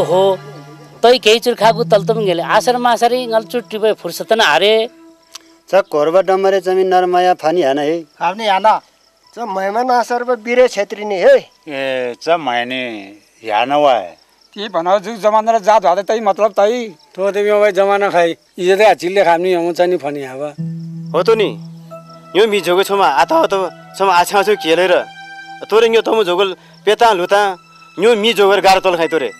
ओहो तै केही चुर खागु तलतम गेले आसर मासरी ngल चुट्टी पे फुर्सत न हारे च कोरबा डमरे जमिन नरमाया फानी हाना है आफ्नै हाना च मेहमान आसर पे बिरे छेत्री नि हे ए च मैंने याना वा ती भनाउ जुग जमाना र जात हाते तै मतलब तै तो देवी भाई जमाना खाई इज्जत चिल्ले खामनी आउँछ नि फनी हावा हो त नि यो मिझोको छमा आता त छमा आछा छ केलेर तोरे यो तमु जोगल पेता लुता यो मिझोगर गार तल खाइ तोरे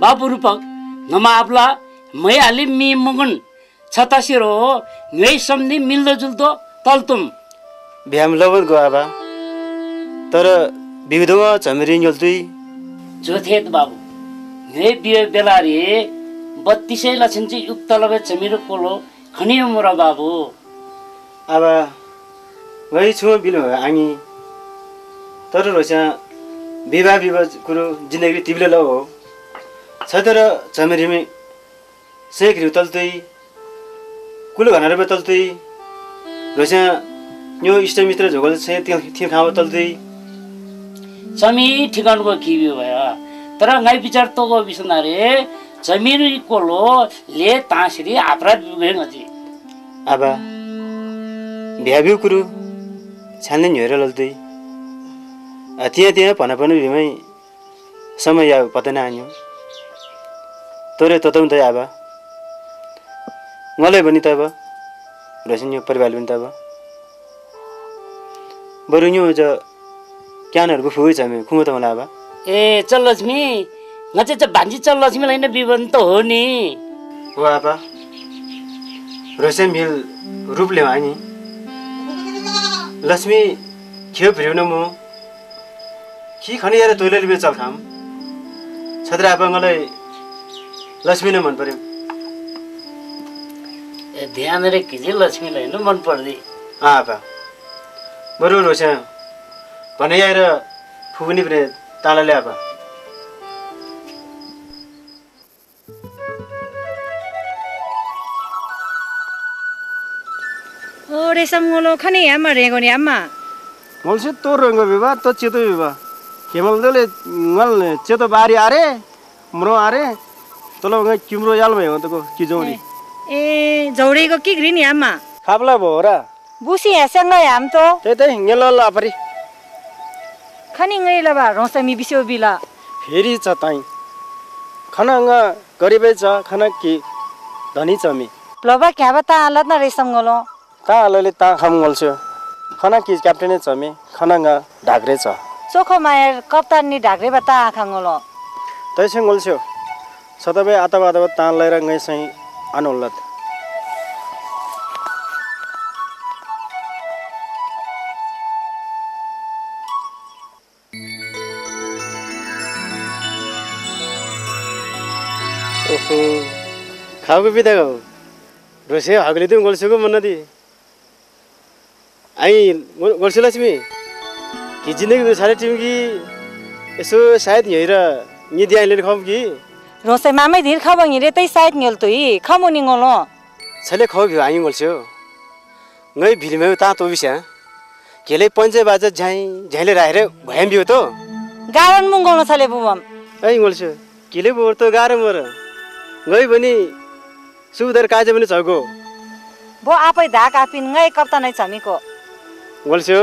बापू रूपक नमा आपला मै हाली मी मगन छतासिरो मै सम्धि मिल्दो जुल्दो तलतुम भ्याम लवन गो आबा तर विविधमा झमरी न्यल्तुई जोथेत बाबू मै बियो बेलारी 32 लक्षिन्छ युक्त लबे झमिरो कोलो खनियो मोरा बाबू आबा वही छु बिलो आङी तर रोसा विवाह कुरो जिन्दगी तिब्ले ल हो छतर झमरीमे सेक रिउ तल्तुई कुलो घनार बे तल्तुई रोसा यो इष्टमित्र झोगल से थिम खाव तल्तुई समी ठिकानको किबियो भया तर गाई विचार तो गो बिसनारे जमिन कोलो ले तासरी अपराध बिगेन अझी आबा भ्याबिउ कुरु छान्ने हेर लल्तुई त्यहाँ भन पनि भिमै समय आयो पत्ता नआन्यो तोरे ततम त आबा मलाई पनि तब रोशन यो परिवार पनि तब बरु यो ज क्यानहरुको फुइ छ मे खुङो त होला अब ए चल लक्ष्मी नचे चाहिँ भान्जी चल लक्ष्मीलाई नै विवन त हो नि हो आपा रोसे मिल रूपले आनी लक्ष्मी खेउ फिर्न म कि खनि यार तोइले बे चल खाम छत्र आपा मलाई लक्ष्मी नै मन पर्यो ए ध्यान रे कि लक्ष्मीलाई नै मन पर्दी आपा बरु रोसे भने यार फुगनी प्रे तालाले आपा रेशम ngolo khani amma rego ni amma ngolse to rengo biba to cheto biba kemal dole ngal cheto bari are mro are tolo ngai kimro yal mai ho to ki jori e jori ko ki grini amma खाबला Bhora busi asenga yam to त्यतै ngelo la परि khani ngai la ba rosami bisyo bila फेरि छ ताई खाना nga गरिबै छ खाना कि धनी छ me loba kya bata alat na resam ngolo ता अलले ता खाम ngolsyo खाना कि क्याप्टेन छ मी खाना nga ढाग्रे छ sokho mayer kaptan ni dhagre bata akha ngolo तैसे ngolsyo सतबे आतबा ता लैर ngai सही अनोलत ओहो खाएको बिदाको रोसे हगले तिमी गोल्सेको मन नदी आई गोल्से लक्ष्मी कि जिन्दगी सारे टिम की यसो सायद यही र नि दियाले खम कि rose mamai dhir khabang ire tai side ngel to hi khamoni ngolo छले खौ भ्यु आई गोल्स्यो ngै भिलमे ता तो बिस्या केले पञ्चे बाजा झै झैले राखेर भयम बियो त garan mungolo chale bubam आई गोल्स्यो केले बोर त गारे मर ngै पनि सुधर काजे पनि छगो bo apai dhak apin ngai kaptan ai chamiko गोल्स्यो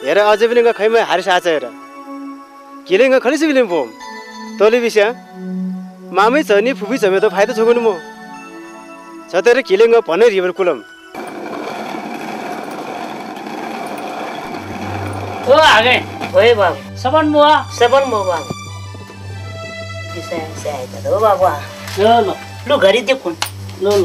हेर अझै पनि खैमा हारिस आछ हेर केले खलिस बिलिम बोम तले बिस्या मामै छ नि फुफी छ मे त फाइदा छगो नि म छतेर केले भने रिभर कुलम ओ आगे oye babu सबन मुआ sabon mo babu bisa sai ta do babu ल ल lu gari de kun ल ल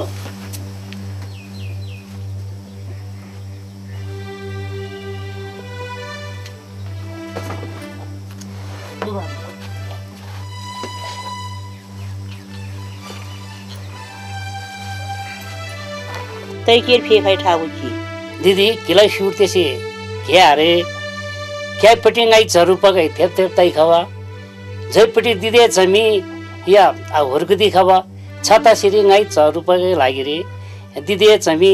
tai ker phe khai thabu ki दिदी किलाई सुरतेसी के अरे क्या पटी गाई झरुपगै थेप थेप ताई खावा जयपटी दिदे जमी या हुर्कुदी खावा छता सिरी गाई झरुपगै लागि रे दिदे जमी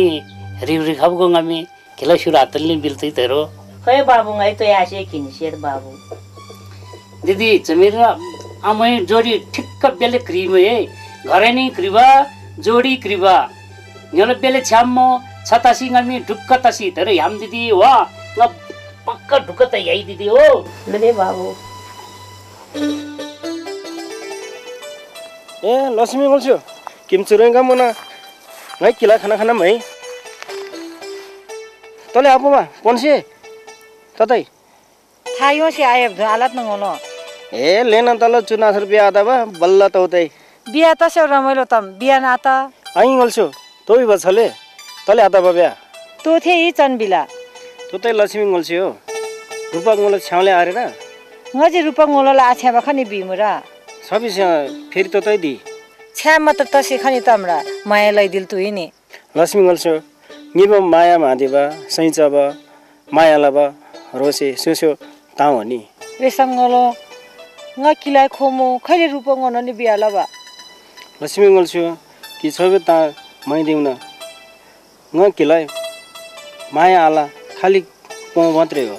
रिउरी खाबगो गामी किलाई सुर हातले बिल्तै तेरो khoi babu ngai to ya se kin sher babu दिदी जमीर आमै जोडी ठिक्क बेले क्रिम है घरे नि क्रिबा जोडी क्रिबा न्यले बेले छ्यामो छतासी गामी ढुक्क तसी तेरो याम दिदी वा न पक्का ढुक्क त यही दिदी हो le babu ए लक्ष्मी गोल्स्यो किम चुरेंगा मना ngai kila khana khana mai tole apuma ponse tatai thayo se ayab dho alat na ngolo ए लेन तल 40 रुपैयाँ आदा बा बल्ल तौतै biya ta se ramailo tam biya na ta आई गोल्स्यो तोइ बछले तले आता बब्या to the hi chan bila तोतै लक्ष्मी गोल्स्यो रुपा गोल छाउले आरे ना ngaji rupa ngolo la acha ba khani bimura सबिस फेरि तोतै दी छ्या मात्र त से खनि तमरा माया लै दिल तुइ नि लक्ष्मी गोल्स्यो निब माया मादेबा सैचब माया लब रोसे सुस्यो ताउ honey resam ngolo nga kilai khomo khali rupa ngono ni biya laba Lakshmi गोल्स्यो कि छबे ता मै दिउन nga किलाई माया आला खाली पौ मात्रै हो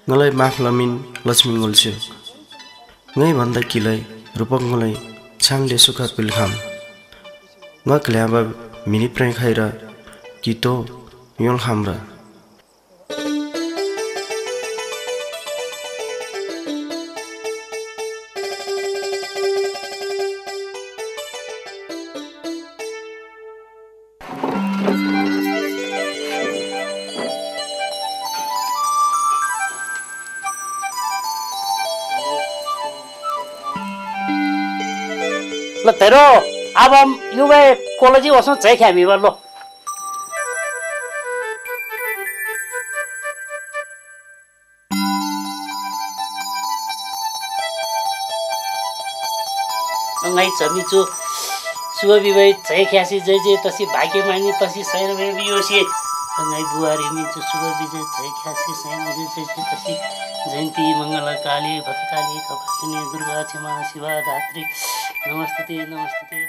मलाई माफ लमिन लक्ष्मी गोल्स्यो ngै भन्दा किलाई रूपंगलाई छाङले सुखा पिलखाम nga क्ल्याबा मिनि प्राइ खाइर कितो योल खामरा ल तेरो अब युवा कॉलेज वसो चाहिँ ख्यामी लो ngay chami chu suwa bibai chai khasi jai jai tasi bhagye mani tasi saina be biyosi ngay buari mi chu suwa bijai chai khasi saina jai jai tasi जयन्ती मङ्गला काली भद्रकाली कपालिनी दुर्गा क्षमा शिवा धात्री नमस्ते नमस्ते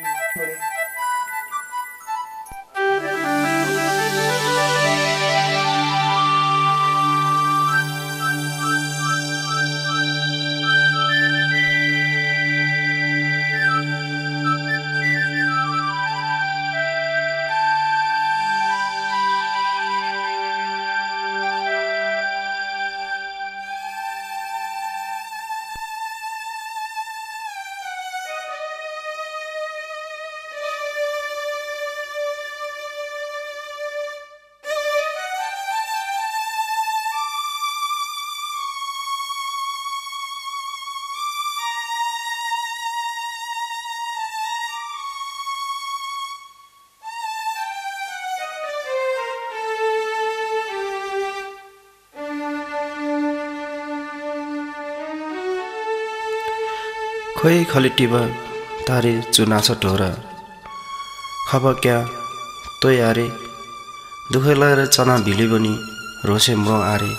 खोइ खलिटिबा तारे चुनाछ ढोरा खब क्या तो यारे दुखैला र चना भिली बनी रोसे म आरे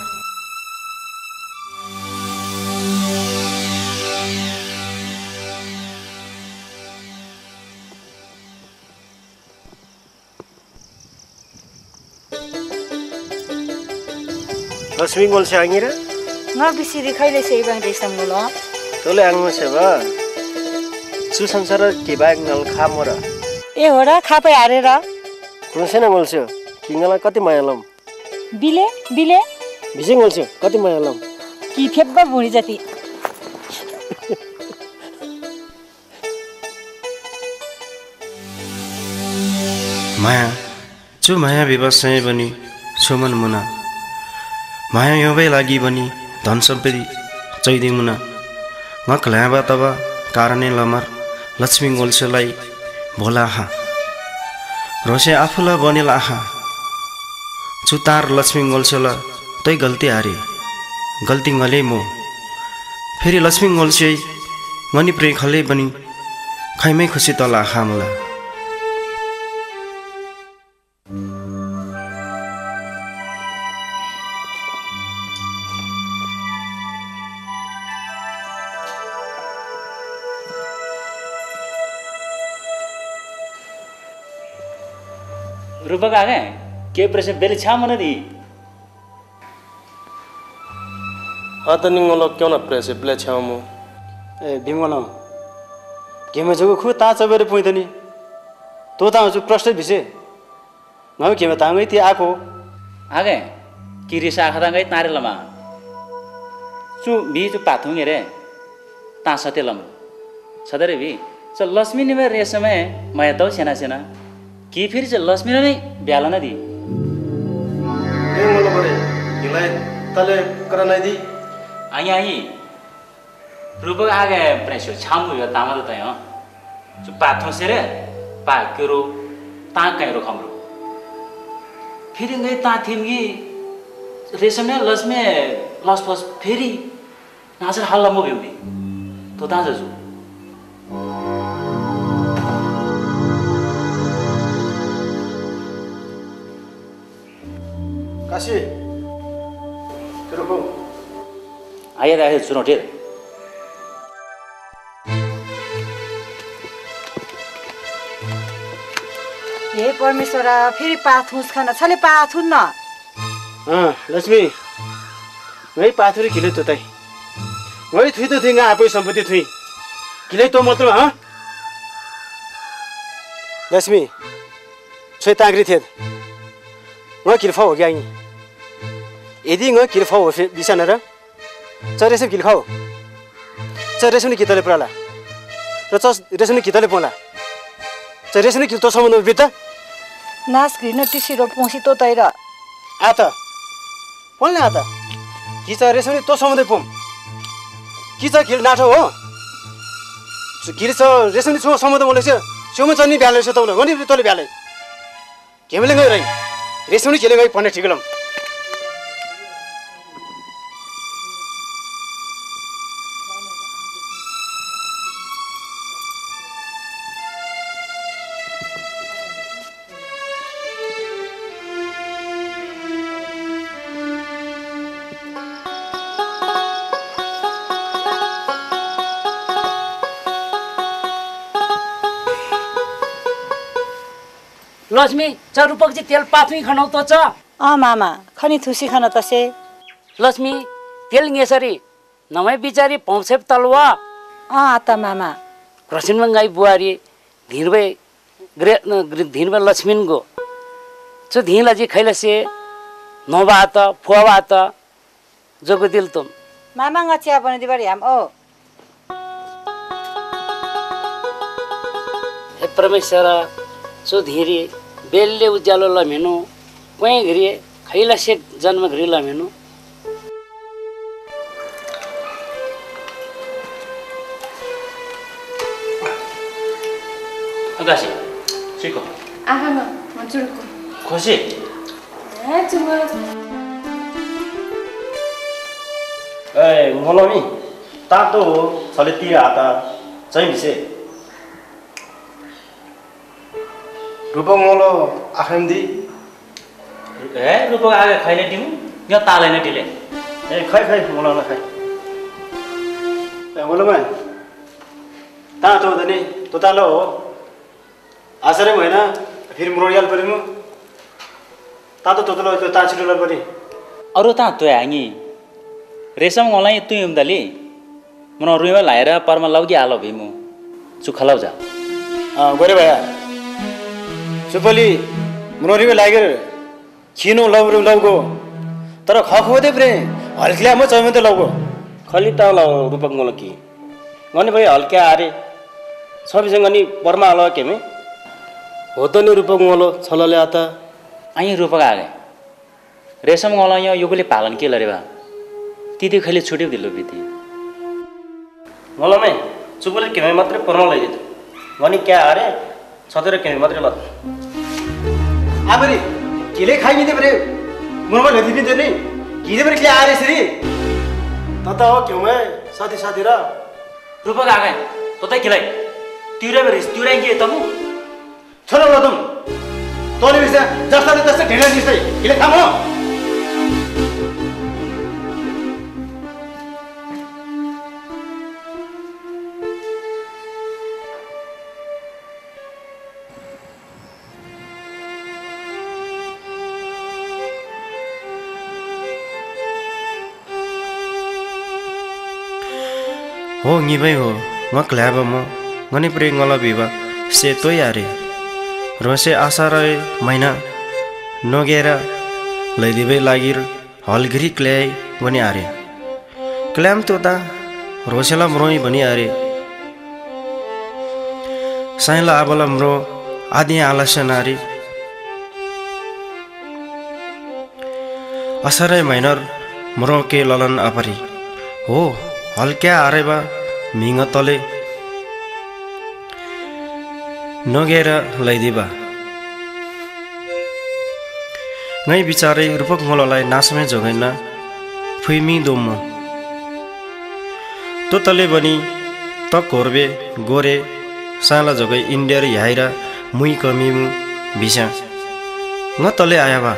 लक्ष्मी गोल से आंगी रे न बिसिरी खैले सेबाङ देसम ल तोले आंगो से बा सुसंसार के बाग नल खामरा ए हो र खापै हारेर कुनसे न गोल्स्यो किंगला कति मायालम बिले बिले बिजे गोल्स्यो कति मायालम कि फेब्बा भुडी जति माया चु माया विवशय बनी छोमन मुना माया योबै लागि बनी धन सम्पत्ति चैदी मुना ngakhlaba taba karane lamar Lakshmi गोल्सेलाई भोला हा रोसे आफूला बनेला हा चुतार लक्ष्मी गोल्सेला तै गल्ती हारे गल्ती गले मो फेरि लक्ष्मी गोल्से मनी प्रे खले बनी खैमै खुसी तला खामला रूपक आ गए के प्रश्न बेले छा मन दी आतनिंगलो क्यों न प्रेस प्ले छामु ए बिमगलो केमे जगो खु ता चबेर पुइदनी तो ता जु प्रश्न भिसे नौ केमे तांगै ति आको आ गए किरिसा खदांगै तारे लमा चु बी चु पाथुंगे रे ता सतेलम सदरे भी च लक्ष्मी ने रे समय मया दौ सेना सेना कि फेरि चाहिँ लक्ष्मी नै ब्याला नदी बिमगलो बरे किलाई तले करनाइ दी आई आई रूपक आ गए प्रेसो छामु यो तामा त तय चु पाथुं सेरे पा केरो ता कैरो खमरो फेरि गए ता थिमगी रेशम ने लक्ष्मी लस फस फेरि नासर हल्ला मो बेउदी तो ता जजु काशी तेरो को आया आए चुनौती हे परमेश्वरा फेरि पाथुस खाना छले पाथुन न लक्ष्मी वही पाथुरी किले तो तै वही थुई तो थिंगा आपै सम्पत्ति थुई किले तो मतलब हाँ लक्ष्मी छोई तांगरी थे वह किरफा हो गया यदि वह किरफा हो दिशा न र चरे सब किलखाओ चरेसुनी कितले पराला र चस रेसुनी कितले पोला चरेसुनी कितो सम्बन्ध बिता नास घिर्न टिसिरो पोसी तो तैर आता पोल्ने आता कि चरेसुनी तो सम्बन्ध पोम कि च किल नाठो हो गिर छ रेसमनी छो सम्म त मलाई छ छेउमा चन्नी भ्याले छ तौले गनी तले भ्याले केमले गइ रै रेसमनी खेले गइ पन्ने ठिकलम लक्ष्मी च रूपकजी तेल पाथुई खनाउ त च मामा खनी थुसी खान तसे लक्ष्मी तेल यसरी नमै बिचारी पौसेप तलवा आता मामा प्रसिन मंगाई बुहारी धीरबे धीरबे लक्ष्मीन गो च धीला जी खैलसे नोबात फुवात जोगो दिल तुम मामा ngachia bani dibari am o हे परमेश्वर सो धीरे बेलले उज्यालो लमेनु कहीँ घरि खैला से जन्म घरि लमेनु आकाशी छिको आहामा मजुरको खुसी चुमा ए मलमी तातो छले तिर हाता चाहिँ बिसे रूपक मलो आखमदी ए रूपक आगे खैले दिमु या ताले नै दिले ए खै मलो न खै ए मलमा तातो दने तो तालो आसरे होइन फेरि मुरोयाल परिमु तातो तोतलो तो ताछिडोला परि अरु ता तो आङी रेशम मलाई तु उम्दली मन रुइमा लाएर परमा लौगी आलो भिमु चुखलाउ जा गरे भया सुपली मुरोरीमा लागेर खिनो लौरु लौगो तर खखोदे प्रे हल्किया म चैमते लौगो खली त ल रूपक मलो कि गने भए हल्का आरे सबिसँग नि परमा आलो केमे हो त नि रूपक मलो छलले आता आइ रूपक आगे रेशम मलाई यो युगले पालन के लरेबा तिती खैले छुट्यो दिलो बिति मलमै चुपले केमे मात्रै परमा लैदित गनी क्या आरे छतेर केमे मात्रै ल आबरी केले खाइदिने प्रे मुरमा लदिदिने नि किने प्रे के आरे सरी तता हो केमे साथी साथी र रूपक आगे ततै किलाई तिउरे बरिस तिउरे के तमु छोरा ल तुम तोले बिसा जस्ता जस्ता ढेला दिसै केले थामो हो निबै हो मक्ल्याब म गनी प्रे ngala बिवा से तो यारे रोसे आशा रहे महिना नगेरा लैदिबे लागिर हलगिरी क्ल्याय गनी आरे क्ल्याम तोता रोसेला म्रोई बनी आरे साइला आबला म्रो आदि आलस्य नारी असरै महिनर म्रो के ललन अपरी हो हल्क्या आरेबा मिङ तले नगेर लैदिबा नै बिचारे रूपक मललाई नासमे जोगैन फुइमी दोम तो तले बनी त कोर्बे गोरे साला जोगै इन्डिया रे हाइरा मुइ कमिमु बिसा न तले आयाबा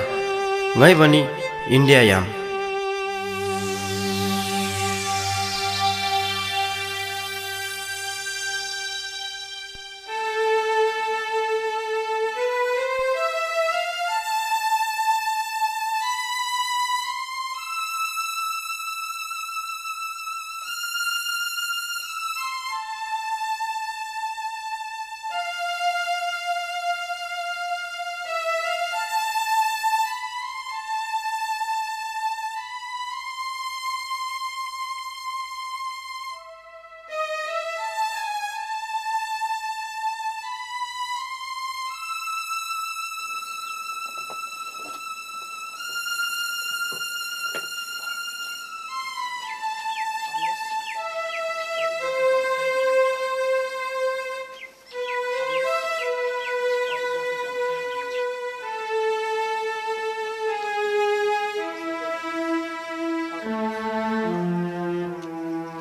नै बनी इन्डिया याम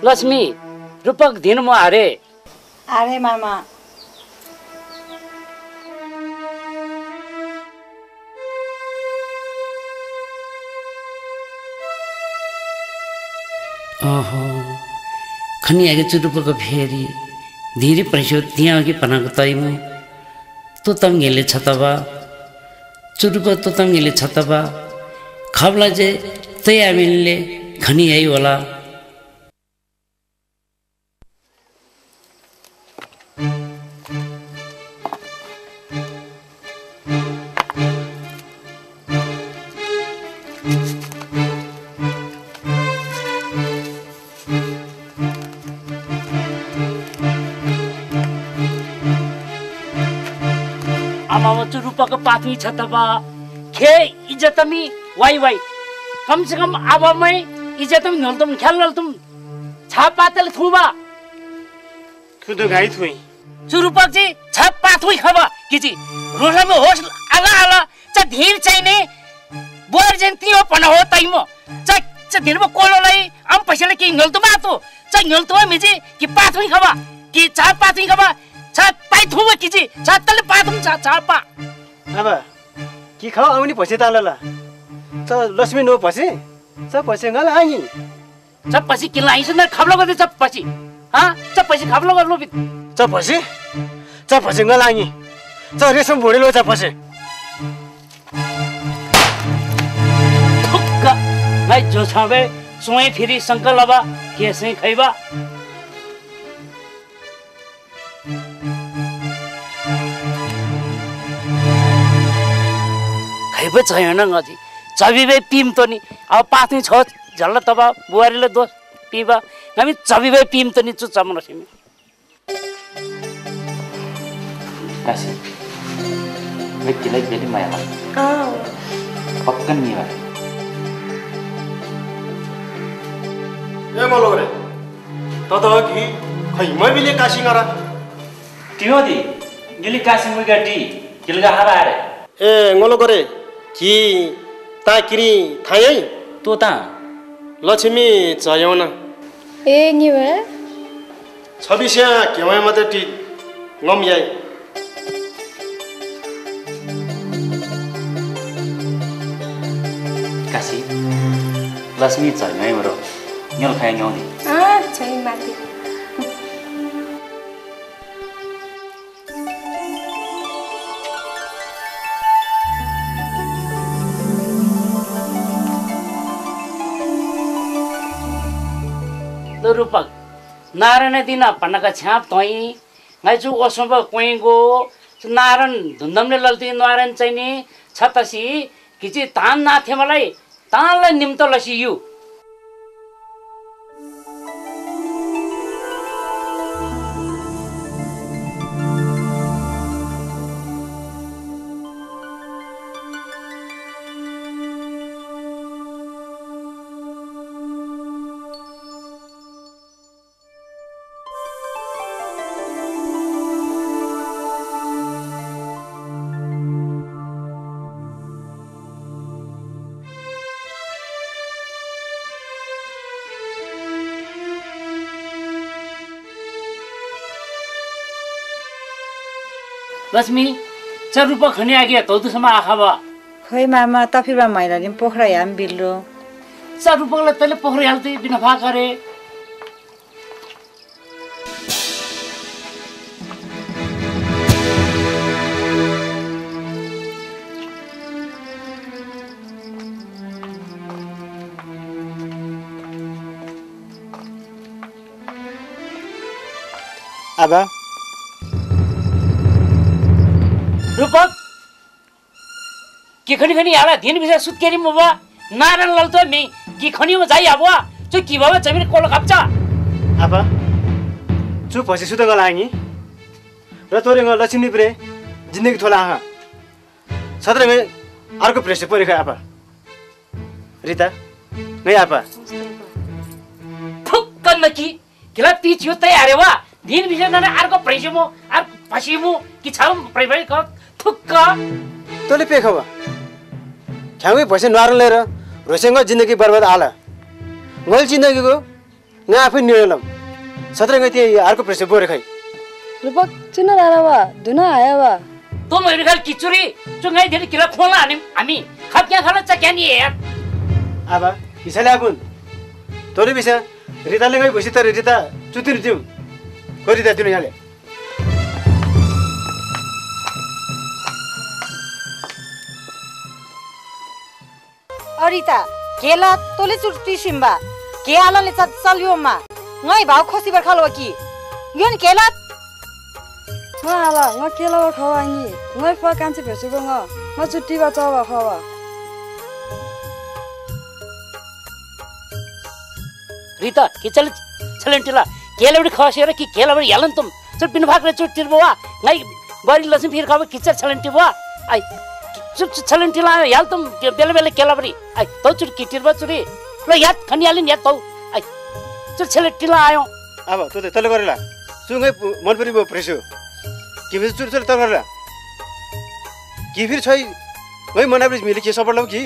लक्ष्मी रूपक दिन म हारे अरे मामा ओहो खनी आगे चुरुपको फेरि धीरे पैसो त्यहाँ अघि पनाको तैमु तो तङ्गेले छतबा चुरुप तो तङ्गेले छतबा खबला जे तै आमिनले खनी आई होला आमा चुरुपको पाथी छतबा खे इज्जतमी वाई वाई कम से कम आबामै इज्जतम नलतम ख्याल नलतम छाप पातल थुबा खुद गाई थुई चुरुपक जी छाप पाथुई खबा किजी रोलामे होस आला आला च धीर चाहिने बोर जन्ती हो पन हो तैमो च धीरमा कोलोलाई आम पैसाले के नलतम आतो च नलतम मिजी कि पाथुई खबा कि छाप पाथुई खबा छाप पाइ थुबा किजी छाप तले पाथुम छापा अब कि खाऊ आउने पैसा तालला त लक्ष्मी नो पैसे च पैसे गल आइ च पैसे किन आइस न खबलो गर्दै च पैसे च पैसे खबलो गर्लो बित च पैसे गल आइ च रेशम भोडेलो च पैसे ठुक्क नाइ जो छबे सोए फेरि संकल लबा के सै खैबा खैबे छैन गजी चबिबे पिम त नि अब पाथै छ झल्ला तब बुहारीले दोष पिबा हामी चबिबे पिम त नि चु चमन सिमे काशी व्यक्तिलाई बेली माया पक्कन नि भए ए मलोरे त कि खै मैले काशी गरा तियो दि गिली काशी मुगा डी गिलगा हारा आरे ए ngolo gore कि ता किरी थायै तो ता लक्ष्मी चयौन ए निवा छबिस्या केवाय मात्र टी ngom याई काशी लक्ष्मी चयमै मरो न्यल खाय न्यौदी छै माथि रूपक नारायण दिन पन्नका छ्याप तोइ गाइचु ओसंब कोइगो नारायण धुन्दमले लल्ती नारायण चाहिने छतसी किछि तान नाथे मलाई तानलाई निम्त लसी यु लक्ष्मी च रूप खनि आगे तौदुसम आखाबा खै मामा तफिबा मैलाले पोखरा याम बिल्लो च रूपले तले पोखरा हाल्दै बिना फा करे आबा रूपक कि खनि खनि आला दिन बिसा सुत्केरी मुबा नारायण लाल तो मी कि खनि म जाई आबवा चु कि बाबा जमिन कोल खाप्चा आबा चु पछि सुत गला आङी र तोरे ल लक्ष्मी प्रे जिन्दगी थोला आहा सत्र मे अर्को प्रेस परेखा आबा रिता नै आबा ठुक्क नकी किला पिछ्यो तयार वा दिन बिसा न अर्को प्रेस मो आर पसिमु कि छाम प्रेभै क ठुक्क तोले पे खबा छाउै पैसा नरलेर रोसेंग जिन्दगी बर्बाद आला गल जिन्दगीको nga आफै निर्णय सत्र गए त्यही अर्को प्रेसर बोरे खै रूपक चिन्न रावा धुना आया वा तो मेरो खाल किचुरी चुंगाई धेरै किला खोला हामी खप्या खाला चक्यानी यार अब हिसाले आपुन तोरे बिसा रिताले गई बसी त रिता चुतिर दिउ गरिदा दिनु याले अरिता केला तोले चुट्टी सिम्बा केलाले चल्योमा ngai भाउ खोसी बर खालो कि योन केला म आला म केला खवाङी ngai फ कान्छे भेसुको म चुट्टी बा चवा खवा रिता के चलन्टिला केलाबडी खसेर कि केलाबडी यालन तुम चल बिन भागले चुट्टी बवा ngai बरी लसिन फिर खाबे किचर चलन्टि बवा आई चलन्टिला याल तुम बेला बेला केलाबडी आई तो चुट किटिर बा चुरी ल याद खनियालिन याद तो आई चल चलन्टिला आयो अब तो तले गरेला सुंगै मन परि बो प्रेसो कि फिर चुर चुर तर गरेला कि फिर छै गई मनाब्रिज मिले के सपोर्ट लौ कि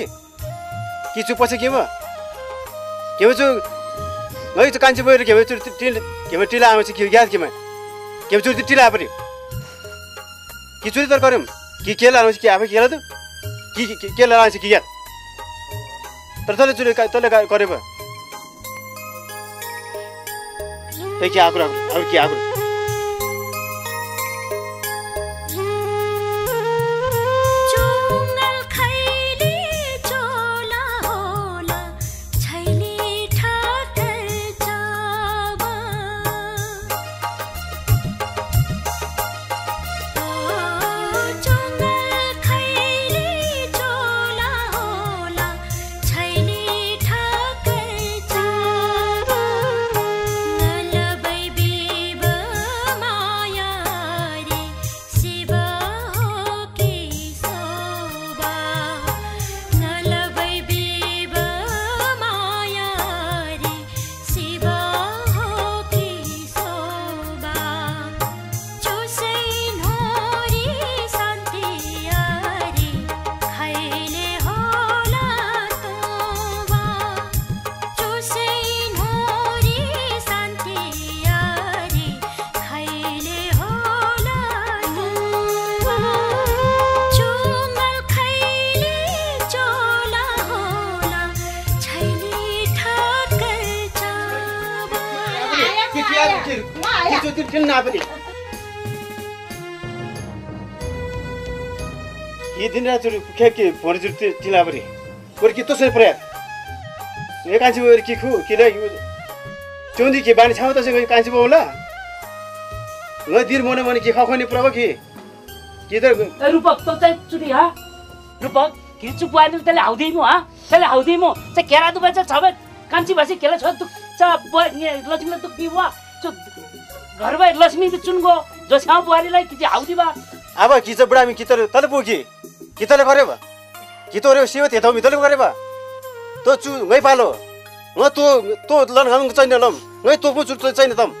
चुप पछि के म के छु गई त कान्छे बोएर के चुर टिला आउँछ कि याद के चुर टिला परि कि चुरी तर गर्यम कि केला आउँछ कि आफै केला त कि केला आउँछ कि याद तर तले चुरी तले गरे बा ते के आग्रह और के आग्रह ये दिन रात खेप के फोन जुर्ते टिलाबरी और कि तो से प्रयास ये कांची बोर कि खु कि ले चोंदी के बानी छाउ त से कांची बोला न दिर मने मने के खखनी प्रभ कि त रूपक त चाहिँ चुरी हा रूपक कि चुपाइनु तले हाउदै मु हा तले हाउदै मु चाहिँ केरा दुबा चाहिँ छबे कांची भाषी केला छ तु च लक्ष्मी त पिवा च घरबा लक्ष्मी त चुनको जो छाउ बुहारीलाई कि हाउदी बा अब कि चाहिँ बुढामी कि तले पुगी कि तले गरे बा कि तोरे सेवा थे त तले गरे बा तो चु गई पालो न तो लन हम चाहिँ लम गई तो पु चु चाहिँ तम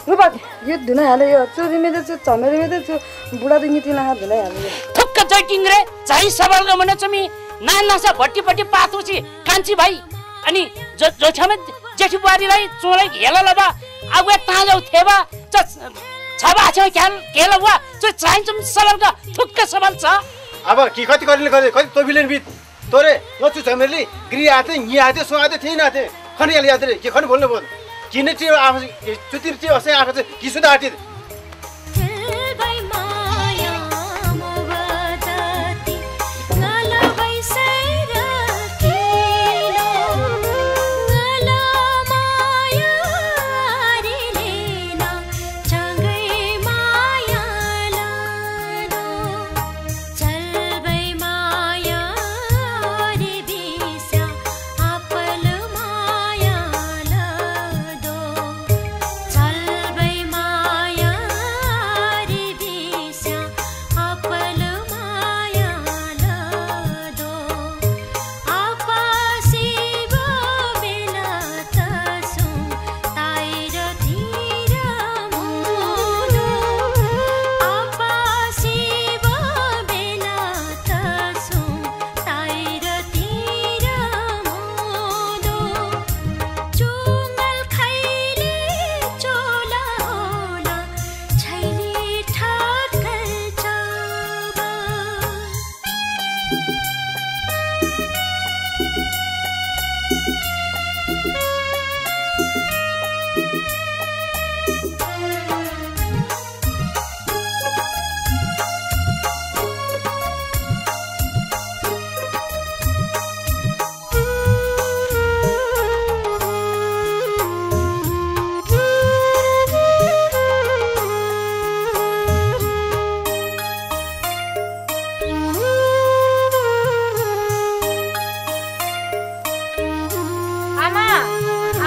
रूपक यो धुना हाले यो चोरी मेले छु चमेरे मेले छु बुढा दिङी तिना हात धुना हाले ठक्क जैटिङ रे चाहिँ सवाल गमने चमी नानासा भट्टी पातुची कान्छी भाइ अनि जो छमे जेठी बुहारीलाई चोलाई हेला लबा आगु ताजौ थेबा छबा छ केला वा जो चाहिन्छ सवाल का ठुक्क सवाल छ अब कि कति गर्ने कति तो बिलेन बित तोरे न चु झमेली ग्री आते नि आते सो आते थिन आते खनि याले आते के खनि बोल्नु बोल किने टी आफ चुतिर टी असे आफ कि सुदा आते माया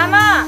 आमा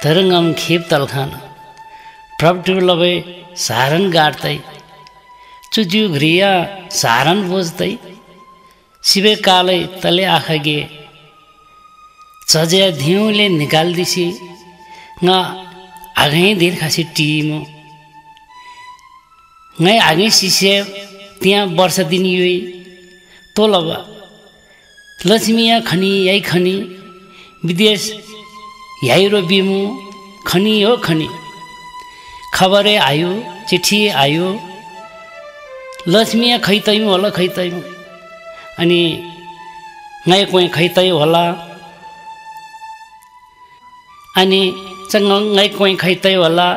तरंगम खेप तलखान प्रभु लबे सारन गाड्दै चुज्यू घ्रिया सारन बोज्दै शिवे कालै तले आँखा गे चज्या धिउले निकाल्दिसी न आगै धेर खासी टिमो नै आगै शिष्य त्यहाँ वर्ष दिन यो तोलब लक्ष्मीया खनी यही खनी विदेश याइरो बिमु खनी हो खनी खबरे आयो चिठी आयो लक्ष्मीया खैतैमु होला खैतैमु अनि नै कोही खैतै होला अनि चंग नै कोही खैतै होला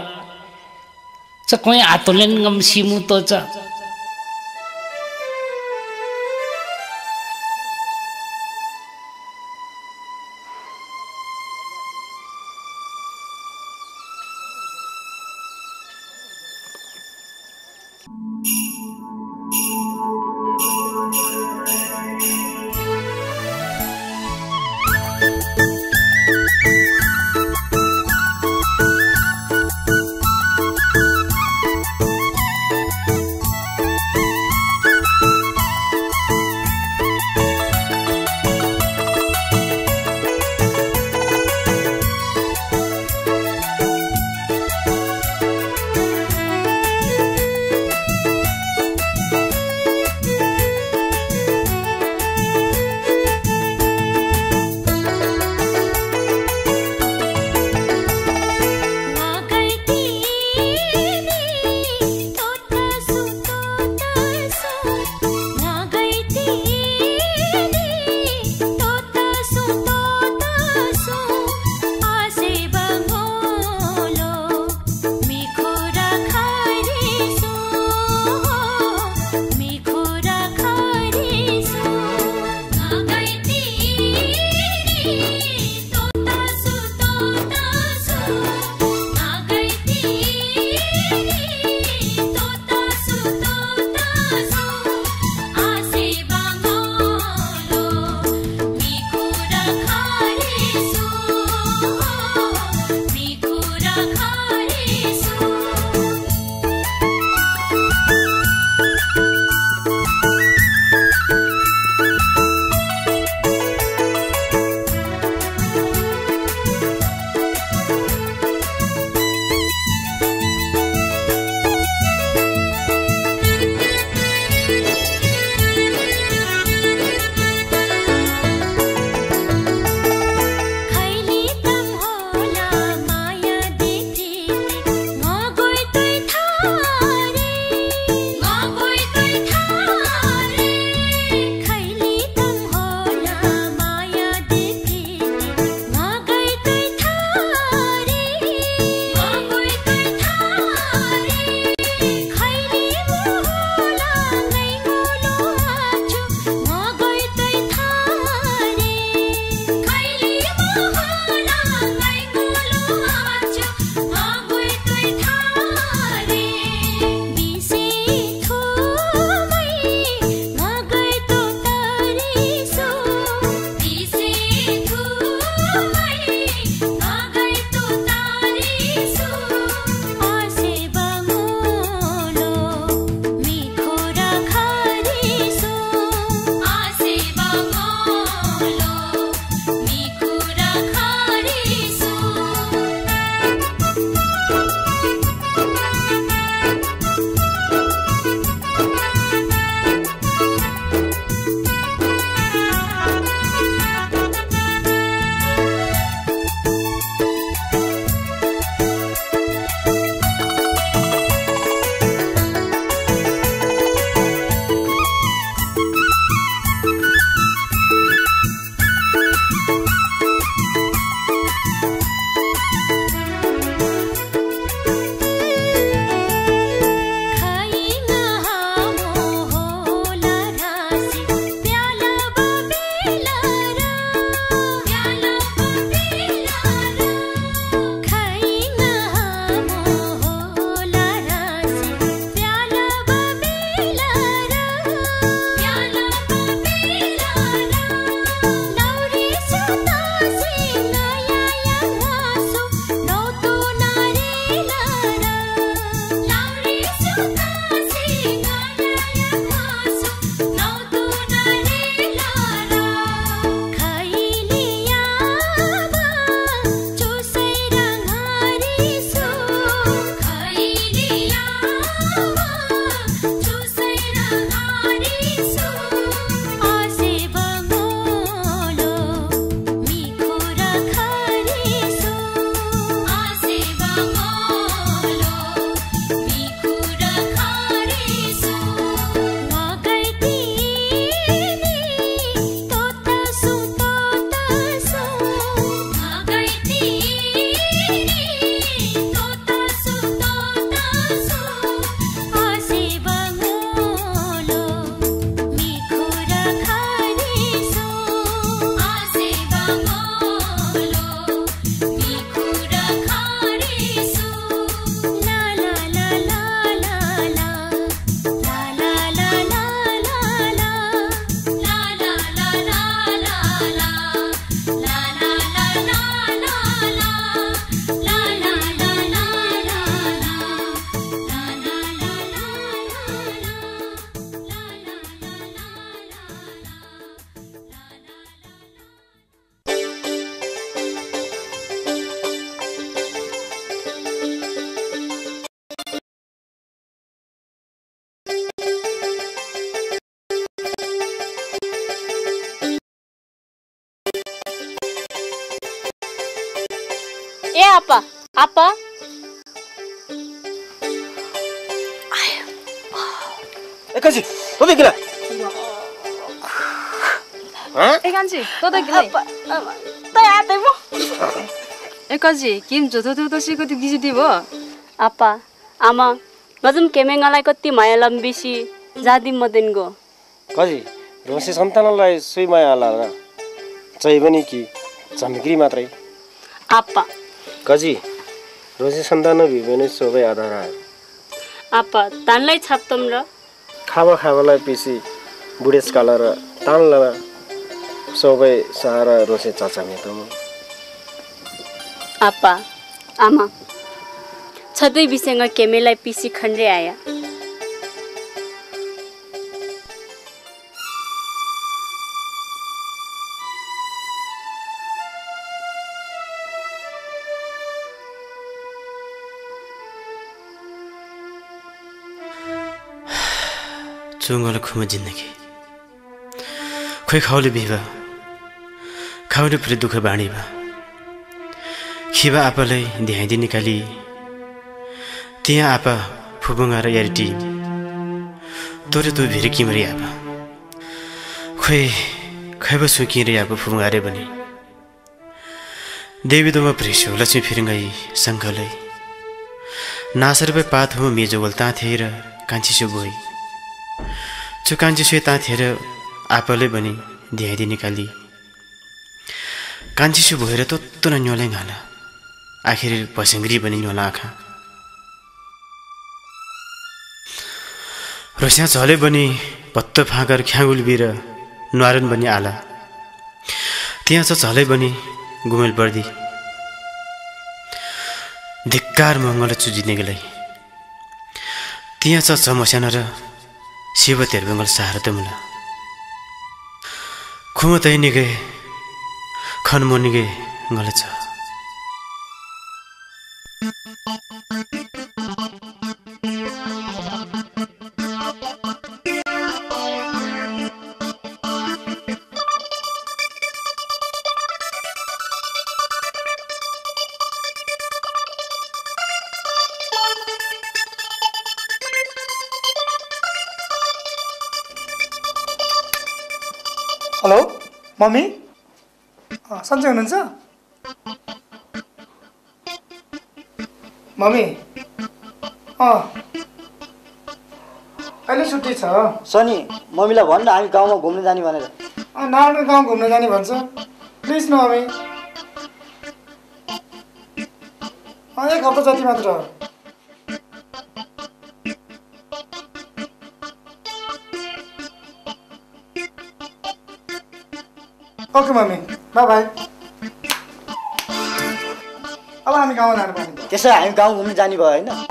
च कोही आतोलेन गम सिमु तो च ए आपा आपा एकैछिन तँ किला ए कान्छी तँ त किला तै आते म ए कान्छी किम झोथो थो त सिको त्यो गिजिटी भयो आपा आमा गजम केमेङालाई कति माया लम्बिसी जादी मदेनको कजी रोसे सन्तानलाई सोही माया होला र चाहिँ पनि कि झम्क्री मात्रै आपा कजी रोसे सन्तान भिभेने सबै आधार आपा तानलाई छाप्तम र खावालाई पिसी बुढेसकाल र तानला सबै सहारा रोसे चाचा मेतम आपा आमा छदै बिसेङ केमेलाई पिसी खण्डे आया चुङ्गल खुम जिन्दगी खोइ खाउले बिहा खाउले फेरि दुःख बाँडी भा खिबा आपालाई ध्याइदि निकाली त्यहाँ आपा फुबुङ्गा र यारिटी तोरे तो भेरी किमरी आपा खोइ खैब सुकिरे आपा फुबुङ्गा रे बनी देवी दोमा प्रेस्यो लक्ष्मी फिरङ्गाई सङ्घलै नासर पे पात हो मेजोगल ता थिएर कान्छी सुबोई चु कान्छी सुए ता थिएर आपाले बनी ध्याइदि निकाली कान्छी सु भएर तत्तो न न्योले घाला आखिर पसङ्ग्री बनी न्योला आँखा रोस्या झले बनी पत्तो फाँकर ख्याङ्गुल बिर न्वारन बनी आला त्यहाँ छ झले बनी गुमेल पर्दी धिक्कार मङ्गल चुजिने गेलाई त्यहाँ छ मस्यान र शिव तेर बङ्गल सहारा त मुला खुम तै निगे खनमो निगे गल छ हेलो मम्मी सन्चै हुनुहुन्छ मम्मी अहिले छुट्टी छ सनी मम्मीलाई भन् न हामी गाउँमा घुम्न जाने भनेर नारायण गाउँ घुम्न जाने भन्छ प्लिज न मम्मी एक हप्ता जति मात्र ओके मम्मी बाई बाई अब हामी गाउँ जानु पर्ने त्यसै हामी गाउँ घुम्न जाने भयो होइन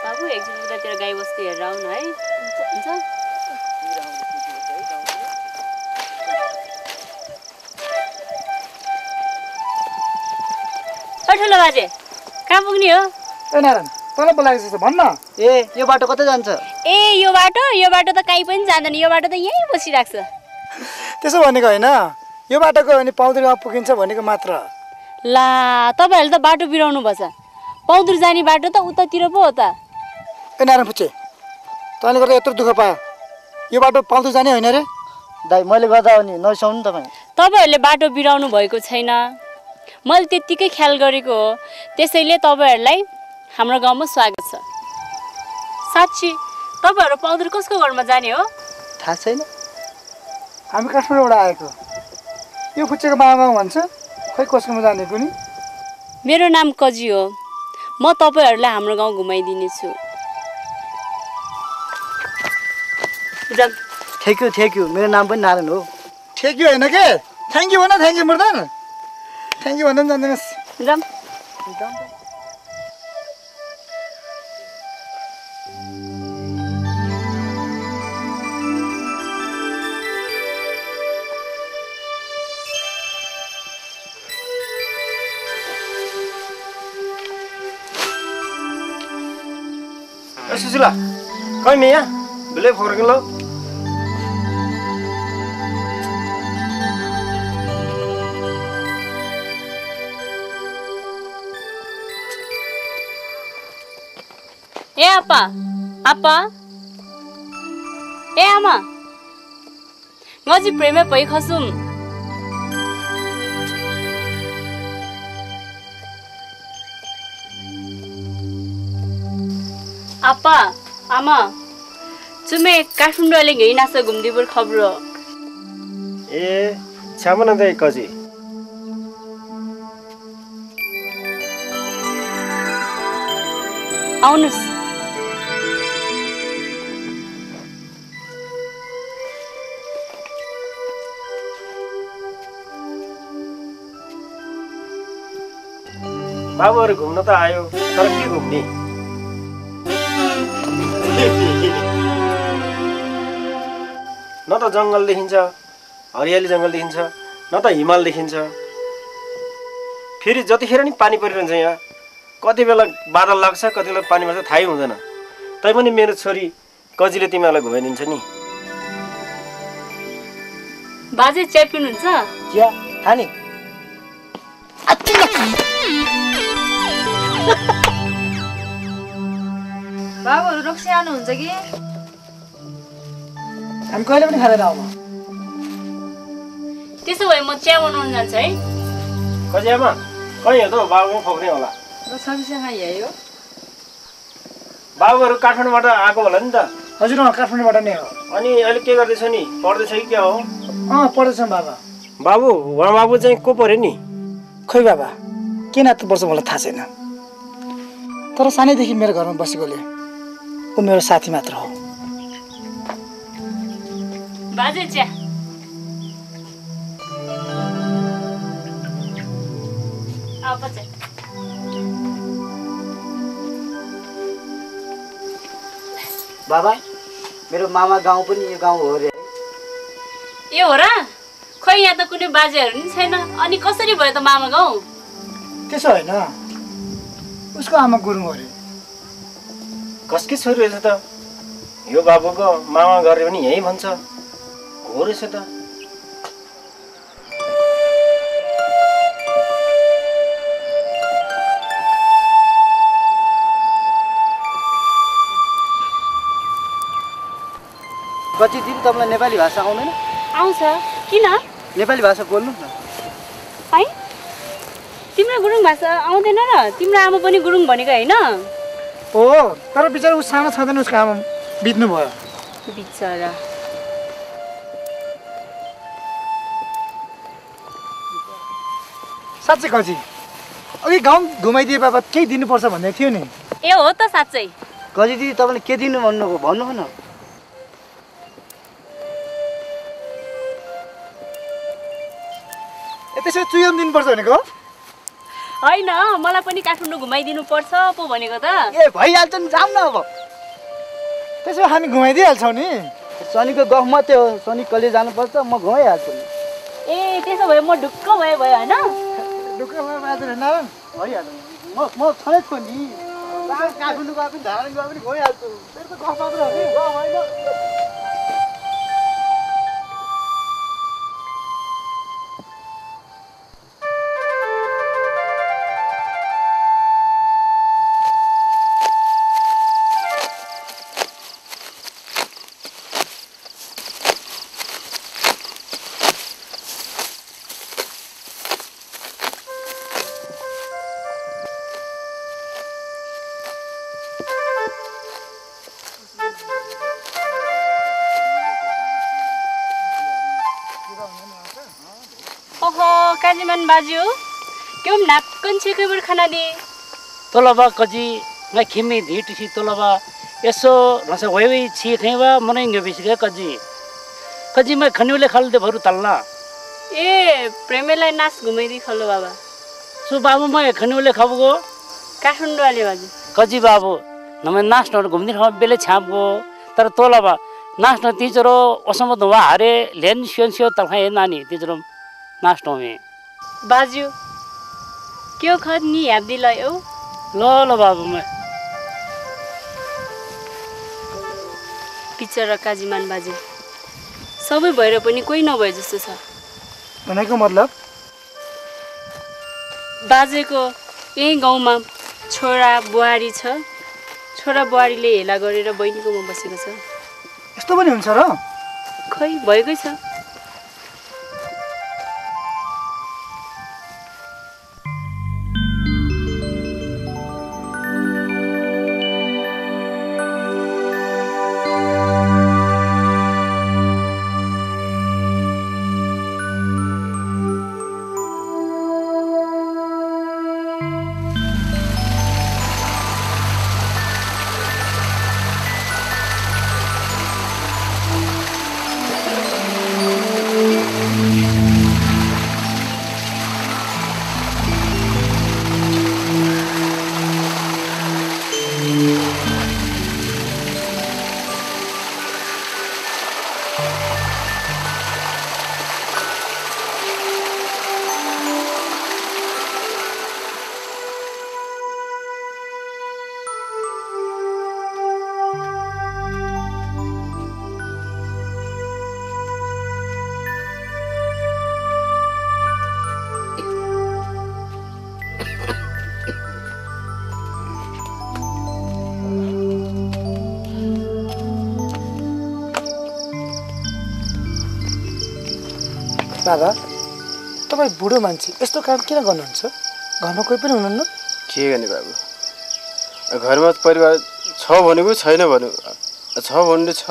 बाबु एकजना उतातिर गाई बस्तु हेरेर आउनु है हुन्छ ठुलो बाजे कहाँ पुग्ने हो ए नारायण तँलाई बोलाएको छ भन्न ए यो बाटो कतै जान्छ ए यो बाटो त कहीँ पनि जाँदैन यो बाटो त यहीँ बसिरहेको छ त्यसो भनेको होइन यो बाटोको भने पाउँदुर पुगिन्छ भनेको मात्र ला तपाईँहरूले त बाटो बिराउनु भएछ पाउँदुर जाने बाटो त उतातिर पो हो त ए नारायण पुच्छे तैँले गर्दा यत्रो दुःख पायो यो बाटो पाउँदुर जाने होइन रे दाइ मैले गर्दा हो नि नरिसाउनु तपाईँ तपाईँहरूले बाटो बिराउनु भएको छैन मैले त्यत्तिकै ख्याल गरेको हो त्यसैले तपाईँहरूलाई हाम्रो गाउँमा स्वागत छ साँच्ची तपाईँहरू पाउँदुर कसको घरमा जाने हो थाहा छैन हामी काठमाडौँबाट आएको यो फुच्चेको बाबा गाउँ भन्छ खै कसकोमा जाने कुनी? मेरो नाम कजी हो। म तपाईँहरूलाई हाम्रो गाउँ घुमाइदिनेछु। थ्याङ्क यू मेरो नाम पनि नारायण हो। थ्याङ्क यू होइन के थ्याङ्क यू भन थ्याङ्क यू मुर्दान थ्याङ्क यू भन्न जान्दैनस् जाम सुशीला कहीँ मिया बेले फोर लो ए आपा आपा ए आमा गजी प्रेमे पै खसुम आपा आमा चुमे काठमाडौँ अहिले गई नास घुम्दिपुर खब्रो ए छ्यामन दे कजी आउनुस् बाबुहरू घुम्न त आयो तर के घुम्ने न त जङ्गल देखिन्छ हरियाली जङ्गल देखिन्छ न त हिमाल देखिन्छ फेरि जतिखेर नि पानी परिरहन्छ यहाँ कति बेला बादल लाग्छ कति बेला पानी पर्छ थाहै हुँदैन तैपनि मेरो छोरी कजीले तिमीहरूलाई घुमाइदिन्छ नि बाजे चिया पिनुहुन्छ चिया खाने बाबुहरू रक्सी आउनुहुन्छ कि हामी कहिले पनि खाँदैन आउनु त्यसो भए म चिया बनाउन जान्छु है कजियामा कहीँ हो त बाबुमा खोक्ने होला सब्जीसँग यही हो बाबुहरू काठमाडौँबाट आएको होला नि त हजुर काठमाडौँबाट नै हो अनि अहिले के गर्दैछ नि पढ्दैछ कि क्या हो पढ्दैछौँ बाबा बाबु उहाँ बाबु चाहिँ को पऱ्यो नि खै बाबा के नातो पर्छ मलाई थाहा छैन तर सानैदेखि मेरो घरमा बसेकोले ऊ मेरो साथी मात्र हो बाजे चिया बाबा मेरो मामा गाउँ पनि यो गाउँ हो रे ए हो र खै यहाँ त कुनै बाजेहरू नि छैन अनि कसरी भयो त मामा गाउँ त्यसो होइन उसको आमा गुरुङ हो रे कसकै छोरी रहेछ त यो बाबुको मामा गरे पनि यही भन्छ हो रहेछ त कति दिन तपाईँलाई नेपाली भाषा आउँदैन आउँछ किन नेपाली भाषा बोल्नु न है तिम्रो गुरुङ भाषा आउँदैन र तिम्रो आमा पनि गुरुङ भनेको होइन हो तर बिचरा ऊ सानो छँदैन उसको आमा बित्नु भयो बिचरा साँच्चै कजी अघि गाउँ घुमाइदिए बाबा केही दिनुपर्छ भनेको थियो नि ए हो त साँच्चै कजी दिदी तपाईँले के दिनु भन्नु न त्यसो चुयम दिनुपर्छ भनेको होइन मलाई पनि काठमाडौँ घुमाइदिनु पर्छ पो भनेको त ए भइहाल्छ नि जाऊँ न अब त्यसो हामी घुमाइदिइहाल्छौँ नि शनिको गफ मात्रै हो शनि कहिले जानुपर्छ म घुमाइहाल्छु नि ए त्यसो भए म ढुक्क भयो होइन ढुक्क भयो बाजे नारायण भइहाल्छ म छँदै छु नि काठमाडौँ गए पनि धारण गए पनि गइहाल्छु मेरो त गफ मात्र हो नि होइन काजीमान बाजु क्यों नाकन छेकेबर खाना दे तोलबा कजी मैं खिमी धीटसी तोलबा यसो नसा वही छी खेवा मनेंगे बिसगे कजी मैं खनिवले खाल दे भरु तलना ए प्रेमेलाई नाच घुमाइदी खलो बाबा सो बाबू मैं खनिवले खाबगो काठमाडौँ वाले बाजु कजी बाबू नमे नाच न घुम्ने खाम बेले छापगो तर तोलबा नाच न तिजरो असम दुवा हारे लेन सियो तलखा नानी तिजरो नाच न में बाजु क्यों खद नि याद दिलायो ल बाबू मैं पिक्चर र काजीमान बाजु सबै भएर पनि कोही नभए जस्तो छ भनेको मतलब बाजेको यही गाउँमा छोरा बुहारी छ छोरा बुहारीले हेला गरेर बहिनीकोमा बसेको छ यस्तो पनि हुन्छ र खै भएकै छ बाबा तपाईँ बुढो मान्छे यस्तो काम किन गर्नुहुन्छ घरमा कोही पनि हुनुहुन्न के गर्ने बाबु घरमा परिवार छ भनेको छैन भन्नु छ भन्नु छ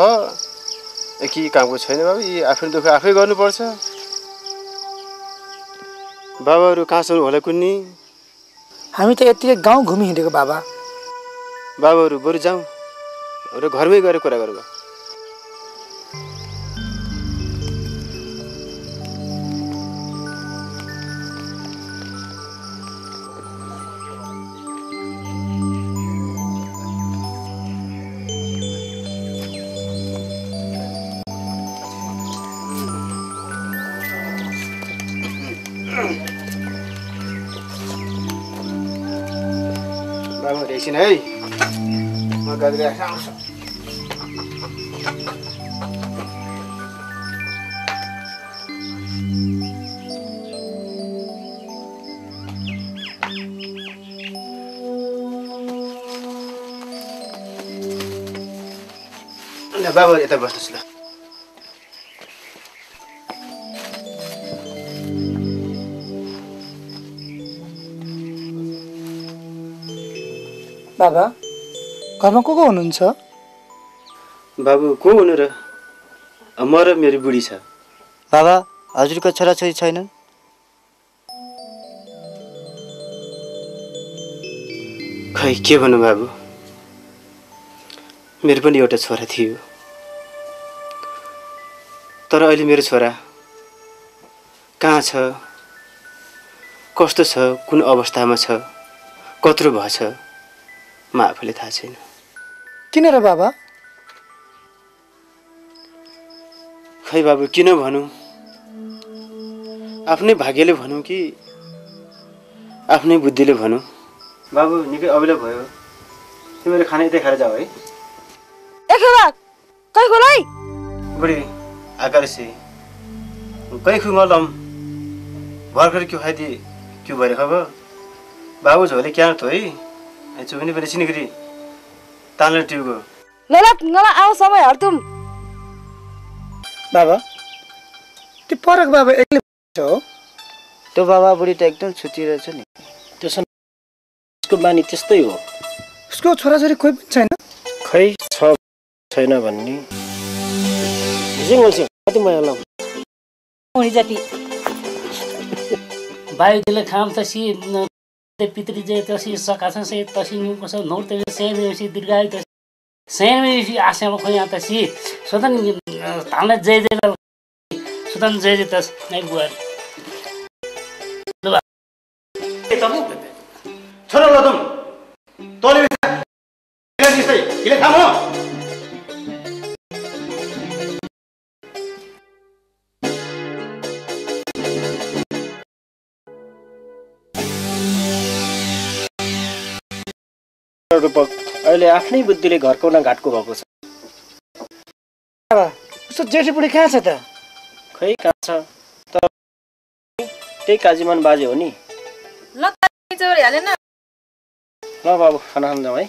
के कामको छैन बाबु यी आफ्नो दुःख आफै गर्नुपर्छ बाबाहरू कहाँसम्म होला कुन्नी हामी त यतिकै गाउँ घुमि हिँडेको बाबा बाबाहरू बरु जाउँ र घरमै गएर कुरा गरौँ बाबा एकछिन है म गाडी आउँछु ल बाबा यता बस्नुहोस् ल बाबा घरमा को हुनुहुन्छ बाबु को हुनु र म र मेरो बुढी छ बाबा हजुरको छोराछोरी छैनन् खै के भन्नु बाबु मेरो पनि एउटा छोरा थियो तर अहिले मेरो छोरा कहाँ छ कस्तो छ कुन अवस्थामा छ कत्रो भएछ म आफूले थाहा छैन किन र बाबा खै बाबु किन भनौँ आफ्नै भाग्यले भनौँ कि आफ्नै बुद्धिले भनौँ बाबु निकै अबेला भयो तिमीले खाना यतै खाएर जाऊ है कहीं खोलाई बुढी आकाशी कहीं खुमलम भर्खर क्यों खाइदिए क्यों भरे खबर बाबू झोले क्या तो है चुपनी पहले सिनिकरी तानले ट्युबको ललत नला आउ समय हर तुम बाबा त्यो परक बाबा एक्लै हो त्यो बाबा बुढी त एकदम छुटिरहेछ नि त्यसको बानी त्यस्तै हो उसको छोराछोरी कोही पनि छैन खै छैन भन्ने हिजो कति माया लाउ हुने जाति बायुदिले खाम तसी ते पितरी जे तसी सकासन से तसी न्यू कसो नोर ते सेन सी दीर्घायु तसी सेन सी आशा खोइ यहाँ तसी सोतन ताले जय जय सोतन जय जय तस नै बुआ छोरा लदम तोले किले किले खाम हो रूपक अहिले आफ्नै बुद्धिले घरको घाटको भएको छ उसो जेठी बुढी कहाँ छ त खै कहाँ छ तर त्यही काजीमान बाजे हो नि ल चोरी हालेन ल बाबु खाना खान जाउँ है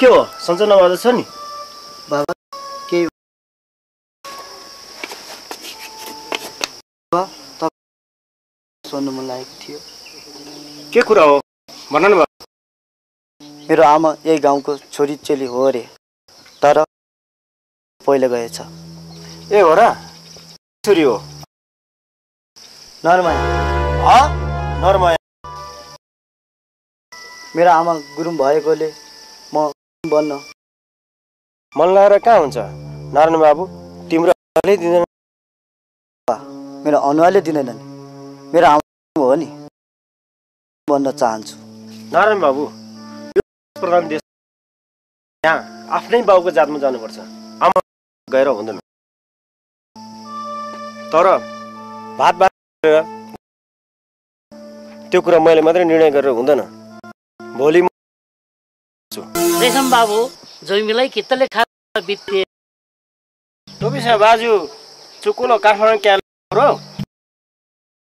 के हो सञ्चना बाजा छ नि बाबा के सोध्नु मन लागेको थियो के कुरा हो भन न बाबा मेरो आमा यही गाउँको छोरी चेली हो अरे तर पहिला गएछ ए हो र छोरी हो नरमाया नरमाया मेरो आमा गुरुङ भएकोले म बन्न मन लगाएर कहाँ हुन्छ नारायण बाबु तिम्रो अनुहारले दिँदैन मेरो अनुहारले दिँदैनन् मेरो आमा हो नि बन्न चाहन्छु नारायण बाबु यो प्रोग्राम देश यहाँ आफ्नै बाबुको जातमा जानुपर्छ आमा गएर हुँदैन तर भात त्यो कुरा मैले मात्रै निर्णय गरेर हुँदैन भोलि रेशम बाबु जमिलाई कितले खा बित्ते टोपिसा बाजु चुकुलो काठमाडौँ क्या हो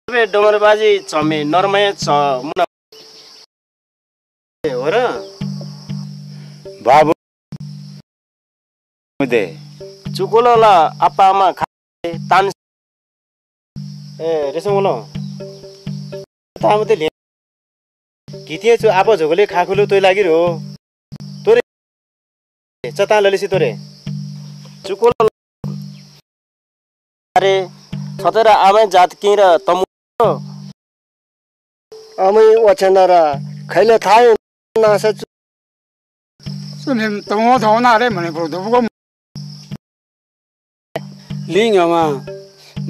बे डमर बाजी चमे नरमाया छ मुना हो र बाबु मुदे चुकुलो ला आप्पा आमा खाए तान ए रेसमलो तामते ले गीतिए छु आपा झोगले खाखुलो तोइ लागि रो तोरे चता ललिसी तोरे चुकुलो अरे छतरा आमै जात कि र तमु आमै वचनरा खैले थाय नासा सुनिम तमो धौना रे मणिपुर दुबको लिङमा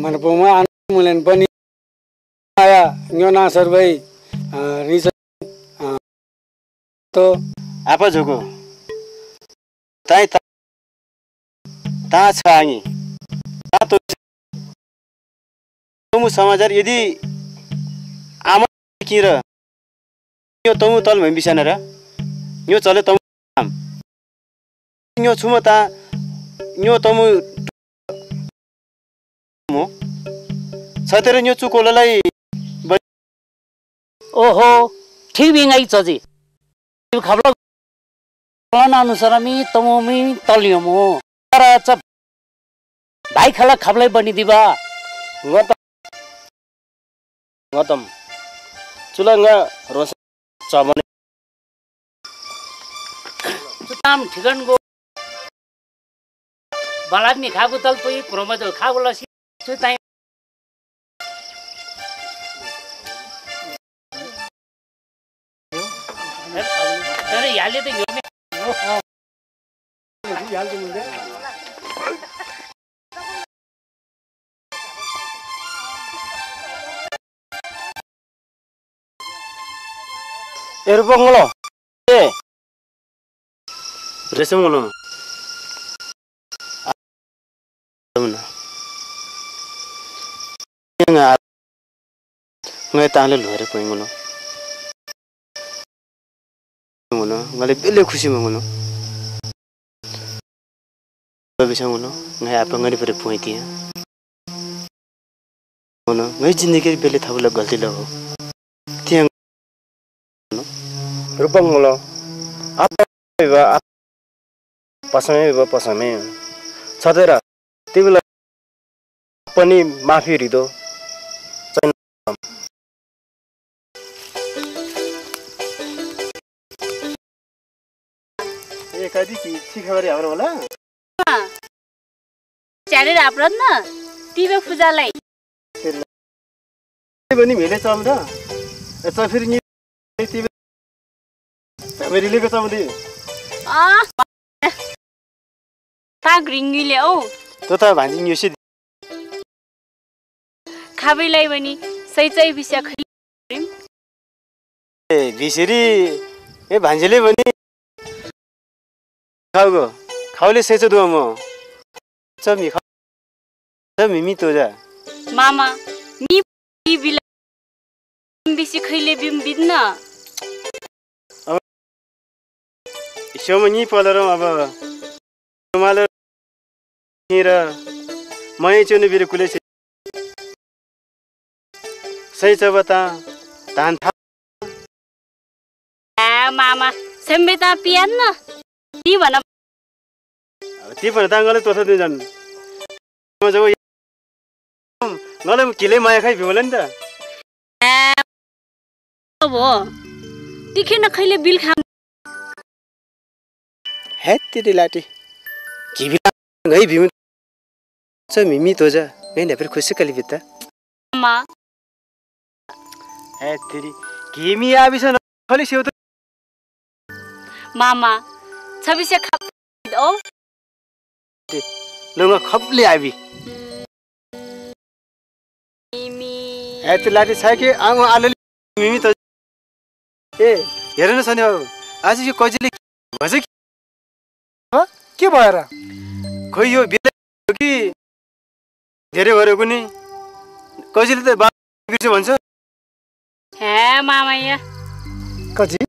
मनपुमा आनमुलेन पनि आया न्योना सर्वै रिस तो आपा झोको ताई ता छाङी ता तो तमु समाचार यदि आमा किर यो तमु तल भइ बिसान र यो चले तमु यो छुम ता यो तमु मो छतेर यो चुकोललाई ओहो ठीक बिंगाई चजी खबला प्लान अनुसार मी तमोमी तलियमो तर च भाइ खला खबलाई बनि दिबा गतम चुलंगा रोस चमने चुताम ठिगन गो बलादमी खागु तल पई प्रोमजल खागु लसी चुताई अरे याले त यो हाल्छु मुझे रुपङ्गलो ए रेसम ngolo ngai tangले lore poi ngolo ngale bele खुसी ngolo bisa ngolo ngai apa ngani pare poi tia ngolo ngai जिंदगी bele thabula गल्ती ल हो tiang रुपङ्गलो apa pasame छतेर तिमीलाई पनि माफी रिदो ए कति की छिखबरी हाम्रो होला च्यारे राप्रत न तिबे पूजालाई पनि मेले चम र छ फेरि नि तिबे मेरीले को चमदी ता ग्रिङ्गीले औ तो त भान्जी न्युसी खाबैलाई पनि सैचै बिस्या खै ए बिसरी ए भान्जीले पनि खाउगो खाउले सेचो दुवा म चमी खा मिमी तो जा मामा नि बिला बिसी खैले बिम बिन्न सोम नि पलर अब माल र मै चुने बिरे कुले सही छ बता धान था मामा सेम्बेता पियान न ती भन ती भन तांगले तोथ दे जन म जब नले किले माया खाइ भिमले नि त भो तिखे न खैले बिल खाम हे तेरी लाटी किबिला गई भिम छ मिमी तो जा गई न फिर खुशी कली बिता मा हे तेरी किमी आबिस न खली सेउ त मामा छबिसे खप ओ लंगा खपले आबी मिमी हे ते लाटी छ के आङो आले मिमी त ए हेर न सनी बाबु आज यो कजिले भजे के भएर खोइ यो बिले कि धेरै गरेको नि कजिले त बिर्छ भन्छ हे मामा या कजी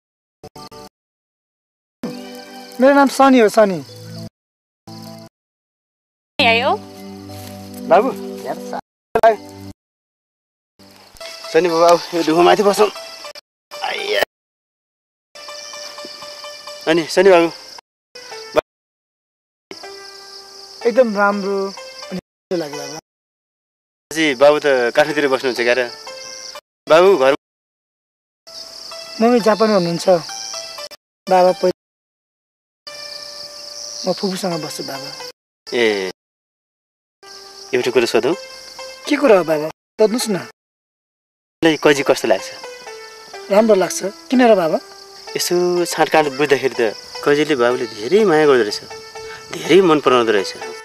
मेरो नाम सनी हो सनी आयो बाबु सनी बाबु आऊ यो ढुङ्गा माथि बसौँ अनि सनी बाबु एकदम राम्रो अनि लाग्ला जी बाबु त काठमाडौँतिर बस्नुहुन्छ क्यार बाबु घर मम्मी जापानमा हुनुहुन्छ बाबा म फुपूसँग बस्छु बाबा ए एउटा कुरा सोधौँ के कुरा हो बाबा सोध्नुहोस् न कजी कस्तो लाग्छ राम्रो लाग्छ किन र बाबा यसो छाँटकाँट बुझ्दाखेरि त कजीले बाबुले धेरै माया गर्दो रहेछ धेरै मन पराउँदो रहेछ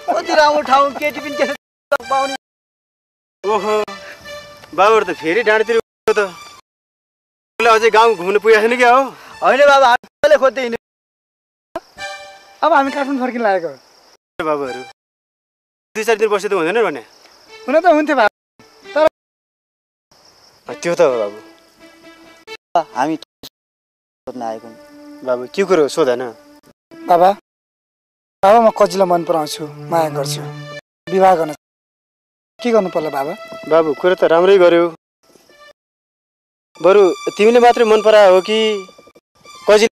कति राम्रो ठाउँ केटी पनि के पाउने। ओहो बाबुहरू त फेरि डाँडातिर त अझै गाउँ घुम्नु पुगेको छैन क्या हो? होइन बाबा हामीले खोज्दै हिँड्यो। अब हामी काठमाडौँ फर्किन लागेको बाबुहरू 2-4 दिन बस्यो त हुँदैन भने? हुन त हुन्थ्यो बाबा, तर त्यो त हो बाबु। हामी सोध्न आएको बाबु के कुरो सोधेन? बाबा बाबा म कजिलाई मन पराउँछु, माया गर्छु, विवाह गर्न के गर्नु पर्ला बाबा? बाबु कुरो त राम्रै गर्यो, बरु तिमीले मात्रै मन परायो हो कि कजि?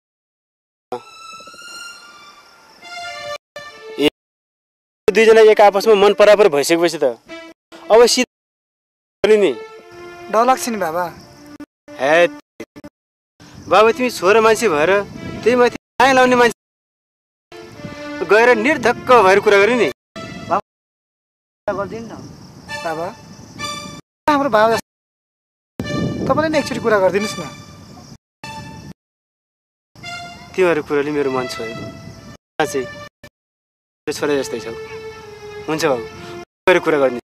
दुईजना एक आपसमा मन परापर भइसकेपछि त अब सिधा नि डर लाग्छ नि बाबा। हे बाबु तिमी छोरा मान्छे भएर त्यही माथि माया लाउने मान्छे गएर निर्धक्क भएर कुरा गरे नि। गर्दिन न बाबा, हाम्रो बाबा तपाईँले नि एकचोटि कुरा गरिदिनुहोस् न। तिमीहरू कुराले मेरो मन छोयो, साँच्चै छोरा जस्तै छौ। हुन्छ बाबु गएर कुरा गर्ने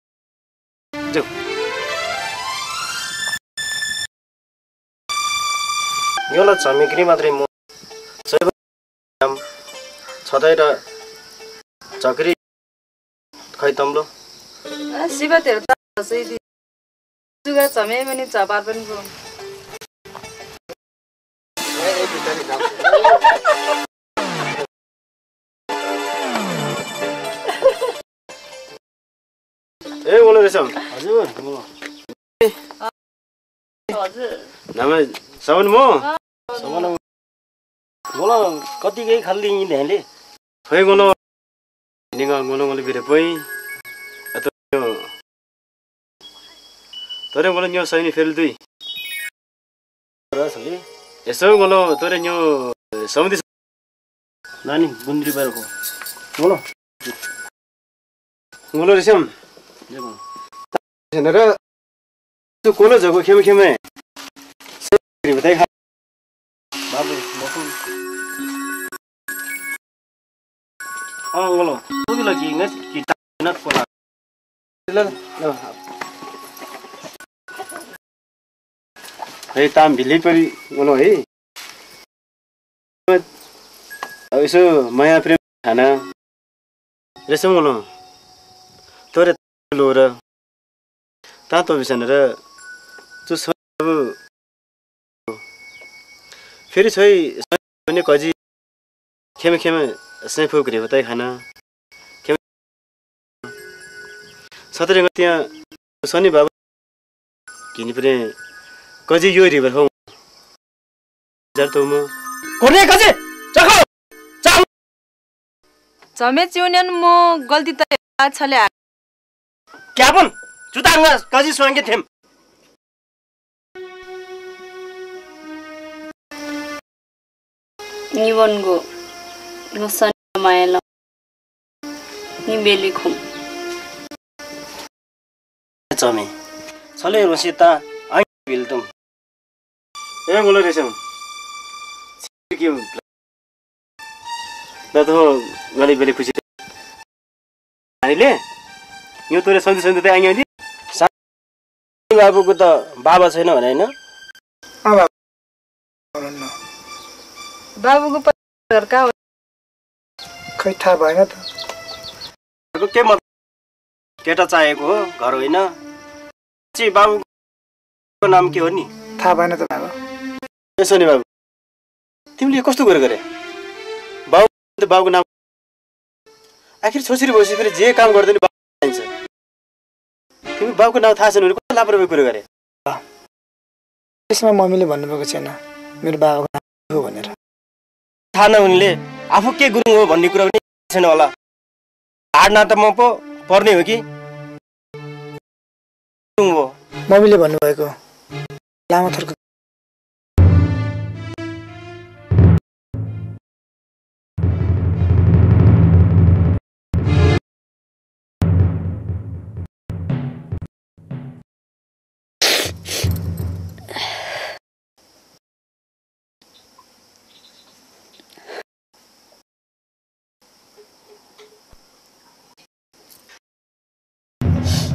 जाऊ। योलाई झमेक्री मात्रै म छँदै र झक्री खै तम्लो शिवतिर त सुगा छमे पनि झपार पनि गो ए बोल्नु रहेछ हजुर हजुर नाम सबन म सबन बोल कतिकै खाली ध्यानले खै गोलो निगा गोलो गोलो बिरे पई अतो तोरे गोलो न्यो सैनी फेल दुई रसले यसो गोलो तोरे न्यो समुद्र नानी बुन्द्री बारको बोल गोलो रेसम जेनर तो कोलो जगो खेम खेमे से बताइ खा बाबु मखु बोलो तू लगी नस की न कोला ल हे ताम भिलै परि गोलो है अब यसो माया प्रेम खाना रेसम गोलो तोरे लो र तातो बिसन र तु सब फेरि छै भने कजी खेमे खेमे सैफो गरे बताइ खाना खेमे सतरे त्यहाँ शनि बाबा किनि परे कजी यो रिभर हो जर त म कोने कजी चखो चाउ झमे चिउन्यान म गल्ती त छले क्यापन जुतांगा कजी स्वांगे थेम निवनगो नसन मायाला निबेली खुम चमे छले रसिता आइ बिल्तम ए बोलो रेसम के दादा गले बेले खुसी हामीले यो तोरे सन्धि सन्धि त आइयो नि बाबुको त बाबा छैन भने हैन बाबुको घर का खै थाहा भएन त के मतलब केटा चाहिएको हो घर होइन छि बाबुको नाम के हो नि थाहा भएन त बाबा यसो नि बाबु तिमीले कस्तो गरेको रे बाबुको नाम आखिर छोरी बसी फेरि जे काम गर्दैन बाबु चाहिन्छ तिमी बाउको नाउँ थाहा छैन भने कस्तो लापरवाही कुरो गरे? त्यसमा मम्मीले भन्नुभएको छैन मेरो बाबाको नाम हो भनेर। थाहा नहुनेले आफू के गुरुङ हो भन्ने कुरा पनि छैन होला। हाड नातामा पो पर्ने हो कि गुरुङ हो? मम्मीले भन्नुभएको लामो थरको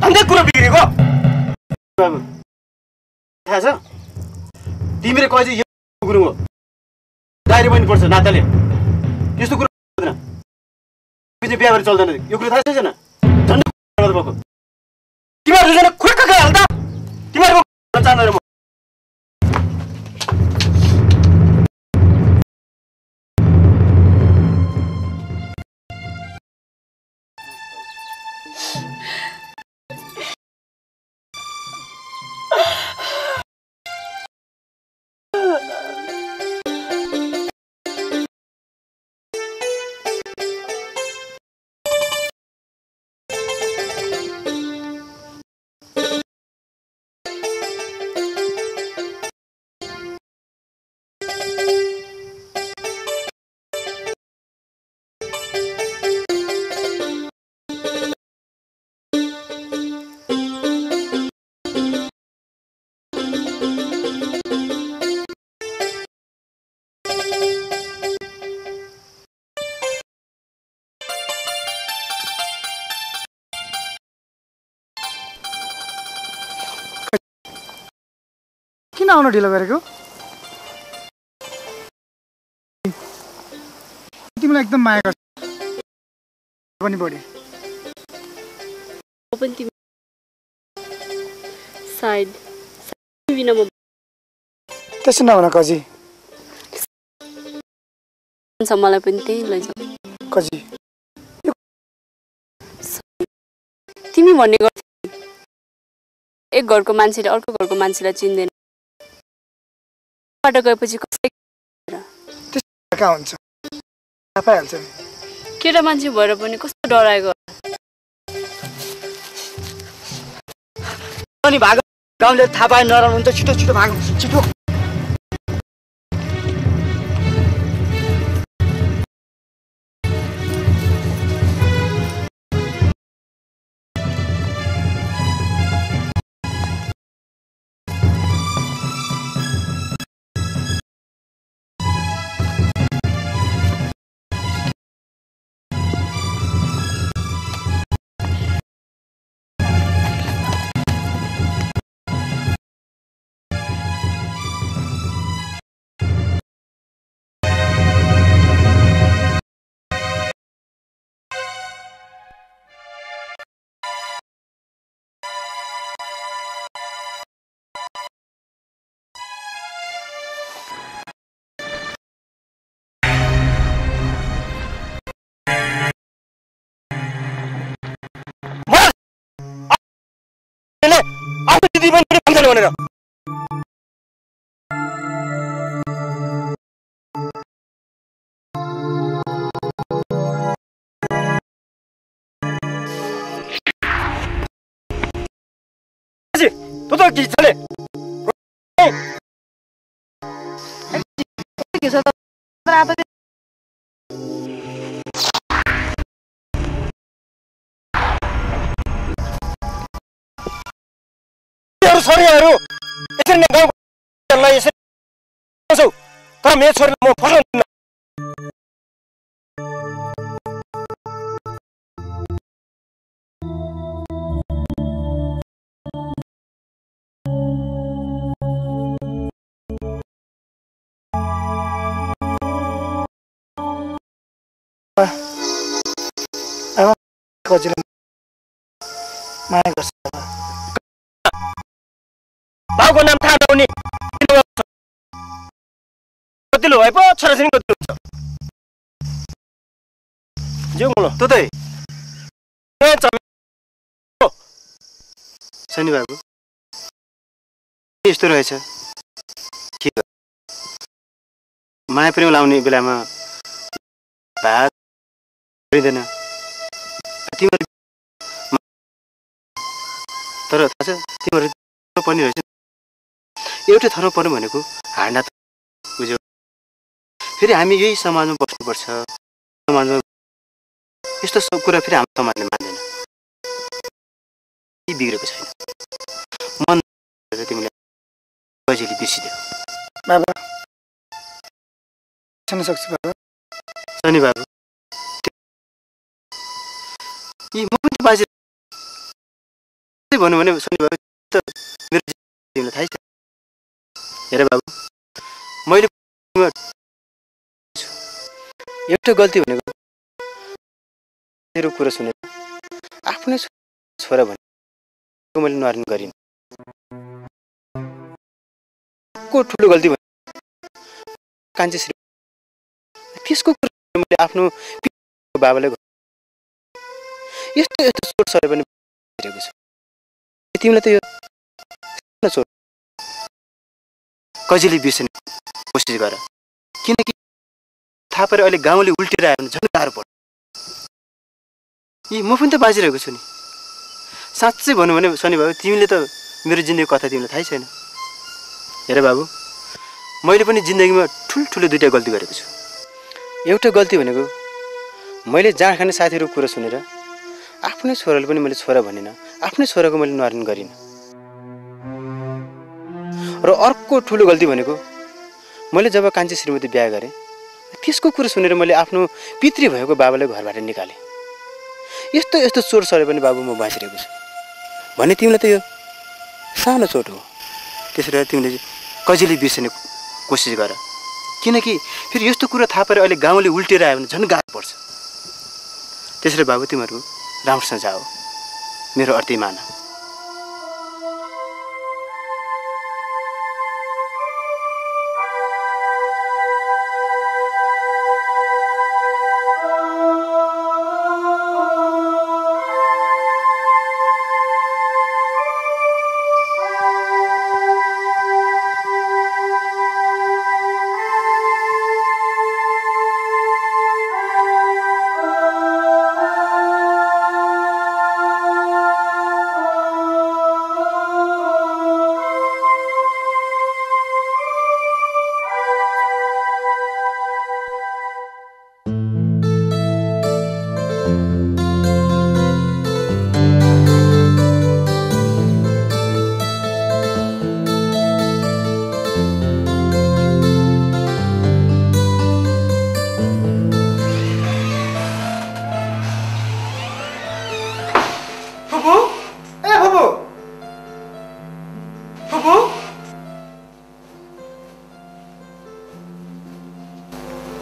अन्त कुरा बिग्रेको बाबु थाहा छ तिमीले कहिले यो गुरुङ हो डाइरी पनि पर्छ नाताले त्यस्तो कुरो हुँदैन। चाहिँ बिहा गरेर चल्दैन यो कुरो थाहा छैन झन् भएको तिमीहरू दुईजना खुर्क गइहाल त तिमीहरू जान्दैन म किन आउन ढिलो गरेको? तिमीलाई एकदम माया गर्छ पनि बढी। सायद बिना म त्यसो नभन कजी। मलाई पनि त्यही लैजाऊ कजी। तिमी भन्ने गर्थ्यौ एक घरको मान्छेले अर्को घरको मान्छेलाई चिन्दैन। बाटो गएपछि कसै कहाँ हुन्छ थाहा पाइहाल्छ नि। केटा मान्छे भएर पनि कस्तो डराएको। अनि भाग गाउँले थाहा पाए नराम्रो हुन्छ छिटो छिटो भाग छिटो। आफू दिदी पनि भन्छन् भनेर तँ त के छले छोरीहरू यसरी नै गाउँलाई यसरी तर मेरो छोरीलाई म फसाउँदिनँ। कजीले माया गर्छ। बाउको नाम थाहा नहुने कतिलो भए पो छोराछोरी कतिलो हुन्छ जो मलाई तँ त शनि बाबु यस्तो रहेछ के माया प्रेम लाउने बेलामा भात गरिँदैन तिमीहरू तर थाहा छ तिमीहरू पनि रहेछ एउटै ठाउँमा पर्नु भनेको हार्ना बुझ्यौ फेरि हामी यही समाजमा बस्नुपर्छ समाजमा यस्तो सब कुरा फेरि हाम्रो समाजले मान्दैन केही बिग्रेको छैन मन तिमीले कहिले बिर्सिदेऊ बाबा सुन्न सक्छु बाबा शनि बाबु यी म पनि बाजे भन्नु भने शनि बाबु त मेरो तिमीलाई थाहै छ हेर बाबु मैले एउटा गल्ती भनेको मेरो कुरा सुनेर आफ्नै छोरा भनेको मैले नर्न गरिनँ को ठुलो गल्ती भने कान्छे श्री त्यसको कुरा मैले आफ्नो बाबालाई यस्तो यस्तो चोट सरे पनि हेरेको छु तिमीलाई त यो चोट कहिले बिर्सने कोसिस गर किनकि थाहा पाएर अहिले गाउँले उल्टेर आयो भने झन् गाह्रो पर्छ यी म पनि त बाजिरहेको छु नि साँच्चै भनौँ भने शनि बाबु तिमीले त मेरो जिन्दगी कथा तिमीलाई थाहै छैन हेर बाबु मैले पनि जिन्दगीमा ठुल्ठुलो दुईवटा गल्ती गरेको छु एउटा गल्ती भनेको मैले जहाँ खाने साथीहरूको कुरा सुनेर आफ्नै छोराले पनि मैले छोरा भनिनँ आफ्नै छोराको मैले नर्न गरिनँ र अर्को ठुलो गल्ती भनेको मैले जब कान्छी श्रीमती बिहा गरेँ त्यसको कुरा सुनेर मैले आफ्नो पितृ भएको बाबालाई घरबाट निकालेँ यस्तो यस्तो चोट सरे पनि बाबु म बाँचिरहेको छु भने तिमीलाई त यो सानो चोट हो त्यसरी तिमीले कहिले बिर्सने कोसिस गर किनकि फेरि यस्तो कुरा थाहा पाएर अहिले गाउँले उल्टेर आयो भने झन् गाह्रो पर्छ त्यसरी बाबु तिमीहरू राम्रोसँग जाऊ मेरो अर्थी मान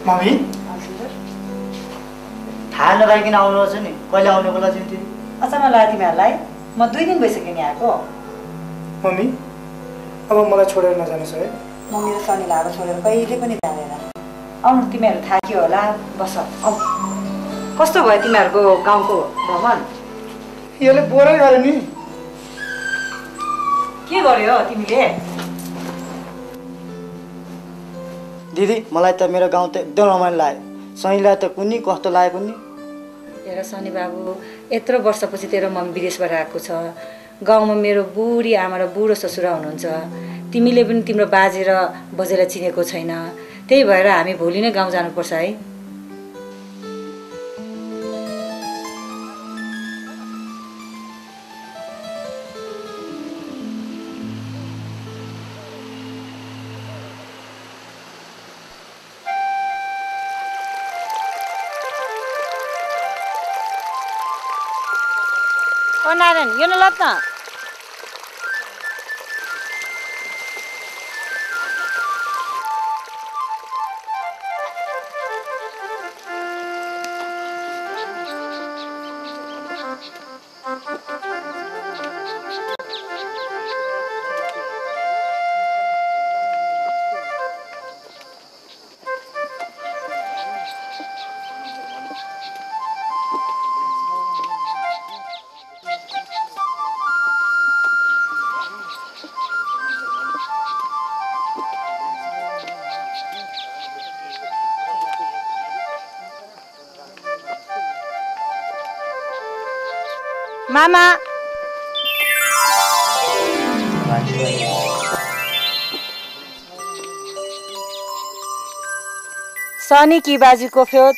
मम्मी थाहा नपाइकन आउनुहोस् नि कहिले आउने बेला चाहिँ अचानक लाग्यो तिमीहरूलाई म 2 दिन भइसक्यो नि आएको मम्मी अब मलाई छोडेर नजानुहोस् है म मेरो शनिलाई अब छोडेर कहिले पनि जाँदैन आउनु तिमीहरू थाक्यो होला बस आऊ कस्तो भयो तिमीहरूको गाउँको भ्रमण यसले बोरै गर्यो नि के गर्यो तिमीले दिदी मलाई त मेरो गाउँ त एकदम रमाइलो लाग्यो शनिलाई त कुनै कस्तो लाग्यो कुनै हेर शनि बाबु यत्रो वर्षपछि तेरो मम्मी विदेशबाट आएको छ गाउँमा मेरो बुढी आमा र बुढो ससुरा हुनुहुन्छ तिमीले पनि तिम्रो बाजे र बजेलाई चिनेको छैन त्यही भएर हामी भोलि नै गाउँ जानुपर्छ है ओ नारायण यो न लत न मामा सनी कि बाजुको फ्योत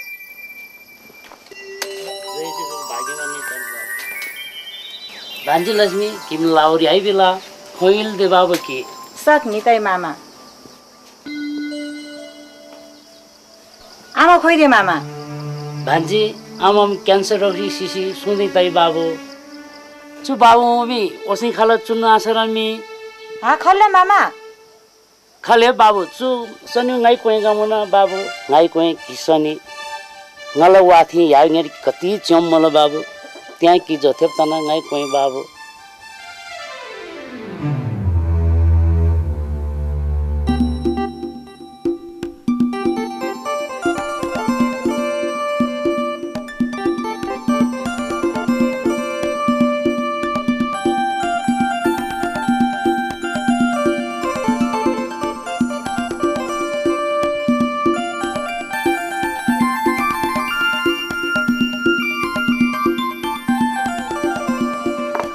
भान्जी लक्ष्मी किम लाउरी है बेला खोइल दे बाबु कि सक्नी तै मामा आमा खोइदे मामा भान्जी आमाम क्यान्सर रोगी सिसी सुन्दै तै बाबु चु बाबु मी ओसि खाला चुन्न आसरामी हा खल्ले मामा खाले बाबु चु सनि ngai कोइ गमना बाबु ngai कोइ Kisni ngala wathi ya ngeri kati chom mala babu त्यहाँ कि जथेप तना ngai कोइ बाबु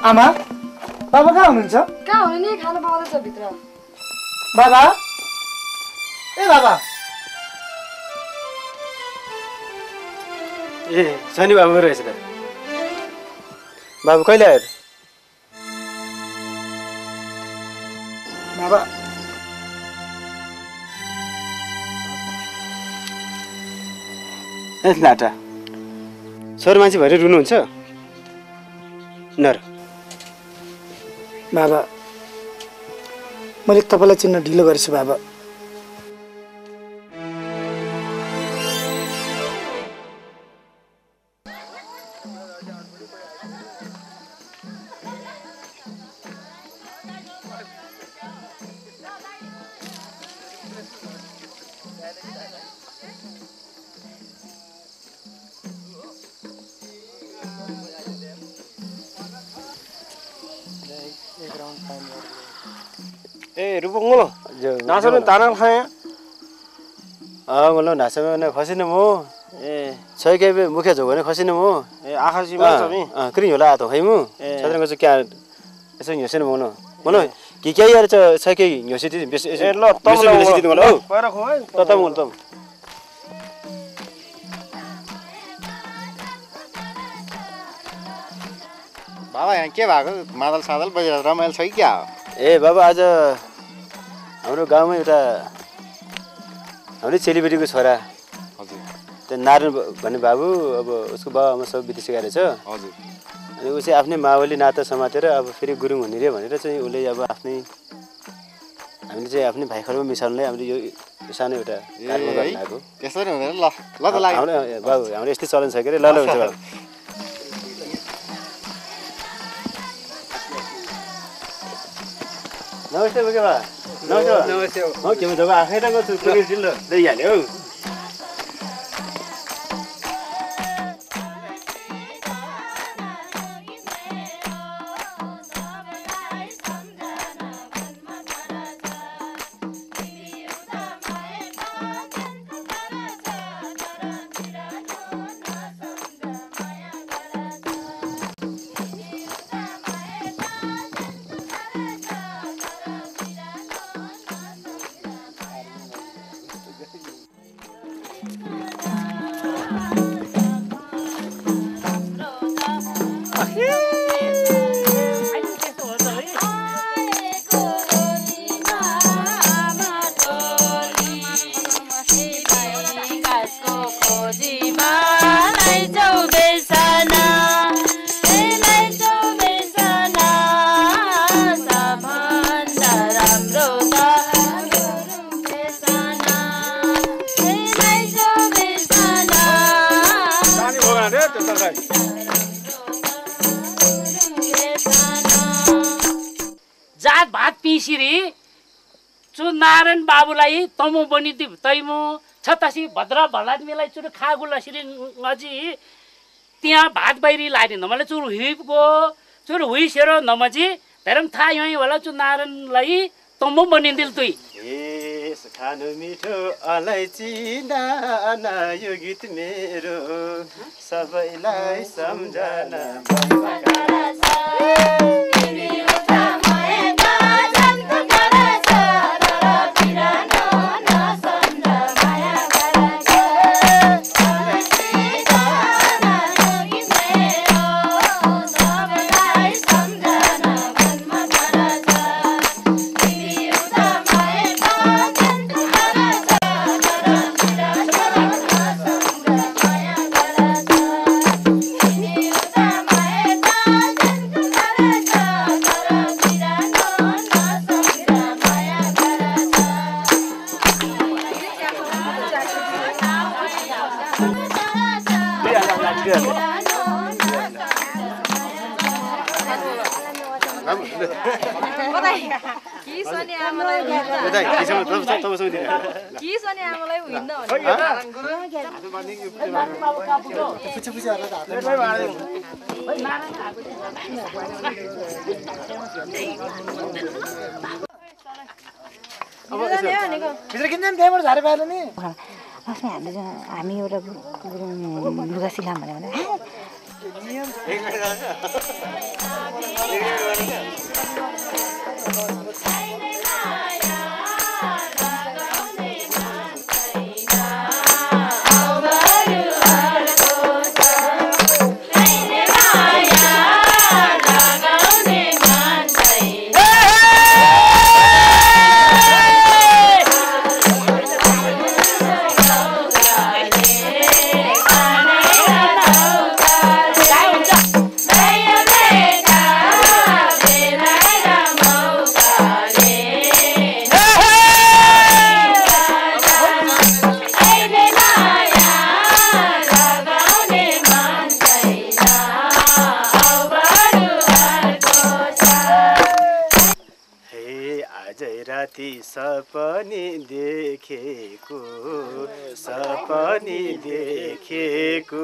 आमा बाबा कहाँ हुनुहुन्छ कहाँ हुनु नि खाना पकाउँदैछ भित्र बाबा ए बाबा ए शनि बाबु रहेछ त बाबु कहिले आयो बाबा ए नाटा छोरो मान्छे भएर रुनुहुन्छ नर बाबा मैले तपाईँलाई चिन्न ढिलो गरेछु बाबा ए रुपक ngolo नासोले ताना खाए ngolo नासोले खसिन मो ए छैके मुखे जो भने खसिन मो ए आखासी मा छमी क्रि होला त खै मु छत्रको चाहिँ क्या यसो न्यसेन मनो मनो कि के यार छैके न्यसेति ए ल तम ल पर खो त त मु त बाबा यहाँ के भएको मादल सादल बजेर रमाइलो छ कि क्या हो ए बाबा आज हाम्रो गाउँमा एउटा हाम्रै चेलीबेटीको छोरा हजुर त्यो नारायण भन्ने बाबु अब उसको बाबुआमा सब बितिसकेको रहेछ हजुर अनि ऊ चाहिँ आफ्नै मावली नाता समातेर अब फेरि गुरुङ हुने रे भनेर चाहिँ उसले अब आफ्नै हामीले चाहिँ आफ्नै भाइ खरमा मिसाउनुलाई हामीले यो सानो एउटा कार्यक्रम गर्न आएको त्यसरी हुँदैन ल ल त लाग्यो बाबु हाम्रो यस्तै चलन छ के अरे ल ल हुन्छ बाबु नमस्ते बुके बा नमस्ते हो के भन्छ बा आखैरको छु कुनै जिल्लो ल्याइहाल्यो हौ जात भात पिसिरी चु नारायण बाबुलाई तमो बनिदि तैमो छतासी भद्र भलादमीलाई चुरु खागुला सिरि ngजी त्यहाँ भात बाहिरी लाने नमले चुरु हिपको चुरु हुइसेरो नमजी धरम था यही होला चु नारायणलाई तमो बनिदिल तुई ए खानु मिठो अलैची नाना यो गीत मेरो सबैलाई सम्झना हामी एउटा लुगा सिलाम भन्यो सपनी देखेको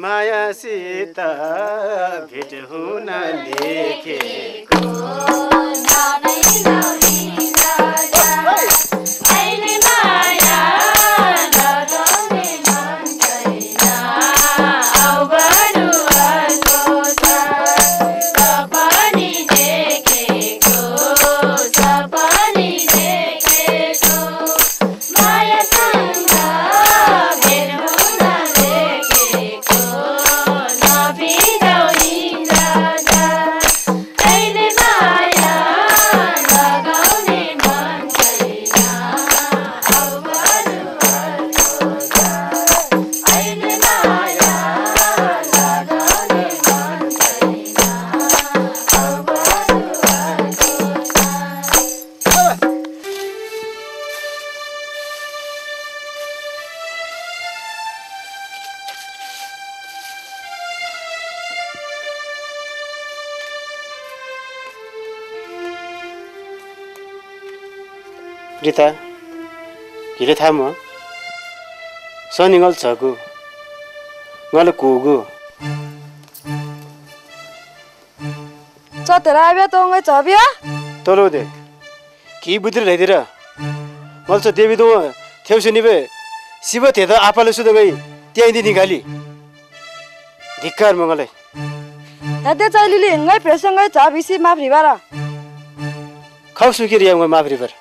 मायासित भेट हुन लेखेको रिता किले थाम सनिगल छगु ngala kugu चतेरा आबे तो ngai चबिया तोलो दे की बुद्र लैदिरा मल्छ देवी दो थेउसे निबे शिव थे त आपाले सुद गई त्यही दिन निकाली धिक्कार मंगले हते चलिले ngai प्रेसंगै चाबिसी माफरी बारा खाउ सुकिरिया ngai माफरी बर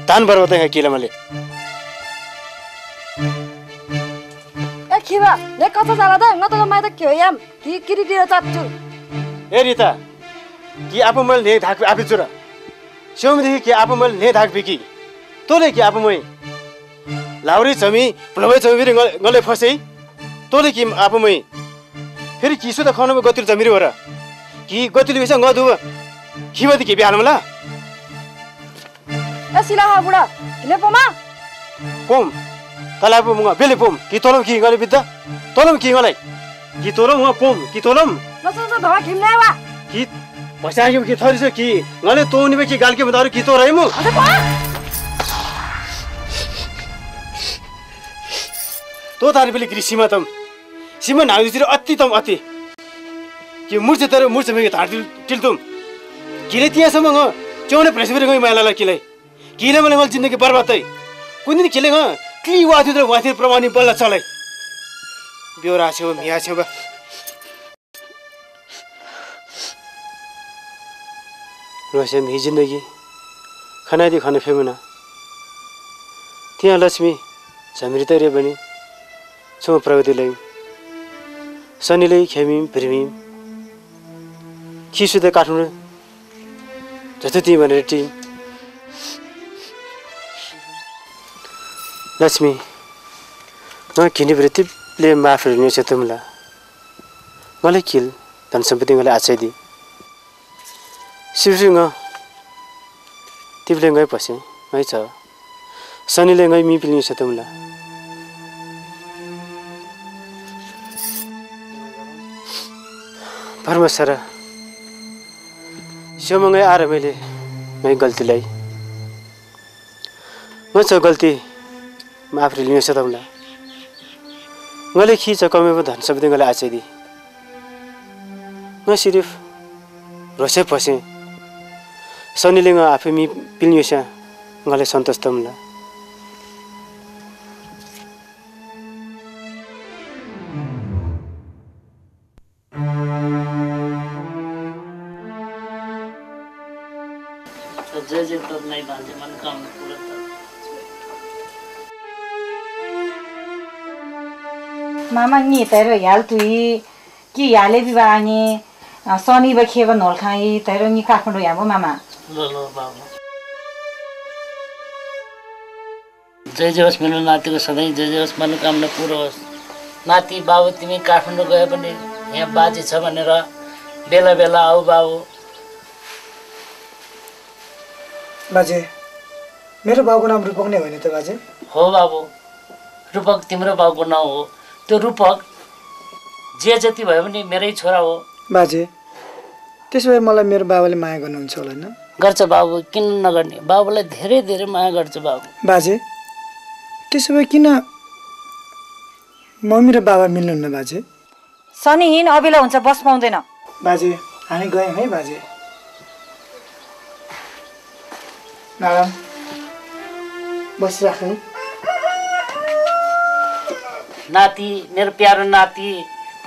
तान बरवत है किला मले ए खिबा ले कता जाला त न त माइ त के याम की किरितिर चाच्चु ए रिता की आफू मैले ने धाक आफी चुरा सेउमदेखि के आफू मैले ने धाक बिकी तोले के आफू मै लाउरी छमी प्लबै छमी फेरि गले फसै तोले कि आफू मै फेरि किसु त खानु गतिल छमिरी हो र कि गतिल बिसा गदु खिबति के बिहान मला ए सिला हा बुढा ले पमा पोम तला पो मुगा बेले पोम कि तोलम कि गले बिद्दा तोलम कि गलाई कि तोलम मुगा पोम कि तोलम नसो धवा खिमले वा कि पसायो कि थरिस कि गले तोनी बे कि गालके बदारु कि तो रहिमु अरे पा तो तारी बेले कृषिमा तम सीमा नाउतिर अति तम अति कि मुर्छ तर मुर्छ मे धारदिल टिल्तुम किले तियासम्म ग चौने प्रेसबेर गई मालाला किले किले मैले गल जिन्दगी बर्बाद तै कुन दिन किले ग क्ली वातिर प्रमाणि बल्ला चलै ब्योरा छेउ मिया छेउ रोसे मी जिन्दगी खनादी खाने फेमुना त्यहाँ लक्ष्मी झमृत रे बनी छो प्रगतिलाई शनिले खेमिम प्रेमिम खिसुद काठमाडौँ जस्तो ती भनेर टिम लक्ष्मी न किने वृत्तिले माफ गर्ने छ तिमीलाई मलाई किल धन सम्पत्ति मलाई आछै दि शिवसिंह तिमीले गए पछि है छ शनिले गई मी पिल्ने छ तिमीलाई परमेश्वर स्योमङ्गै आएर मैले मै गल्तीलाई म छ गल्ती माफ लिनु छ तिमीलाई मैले खिच कमेको धन सम्पत्ति मलाई आछै दि म सिर्फ रोसे पछि शनिले आफै मी पिल्नु छ मलाई सन्तोष तिमीलाई जय तब नहीं बांधे मन काम पूरा मामा नि तेरो याल तुई कि याले विवाह नि शनि बखेब नोल खाई तेरो नि काठमाडौँ यामो मामा लो बाबा जय होस् मेरो नातिको सधैँ जय होस् मनोकामना पुरो होस् नाति बाबु तिमी काठमाडौँ गए पनि यहाँ बाजी छ भनेर बेला बेला आऊ बाबु बाजे मेरो बाबुको नाम रूपक नै होइन त बाजे हो बाबु रूपक तिम्रो बाबुको नाम हो त्यो रूपक जे जति भयो भने मेरै छोरा हो बाजे त्यसो भए मलाई मेरो बाबाले माया गर्नुहुन्छ होला हैन गर्छ बाबु किन नगर्ने बाबुलाई धेरै धेरै माया गर्छ बाबु बाजे त्यसो भए किन मम्मी र बाबा मिल्नुहुन्न बाजे शनिहीन अबेला हुन्छ बस पाउँदैन बाजे हामी गयौँ है बाजे नारायण बसिराख है नाति मेरो प्यारो नाति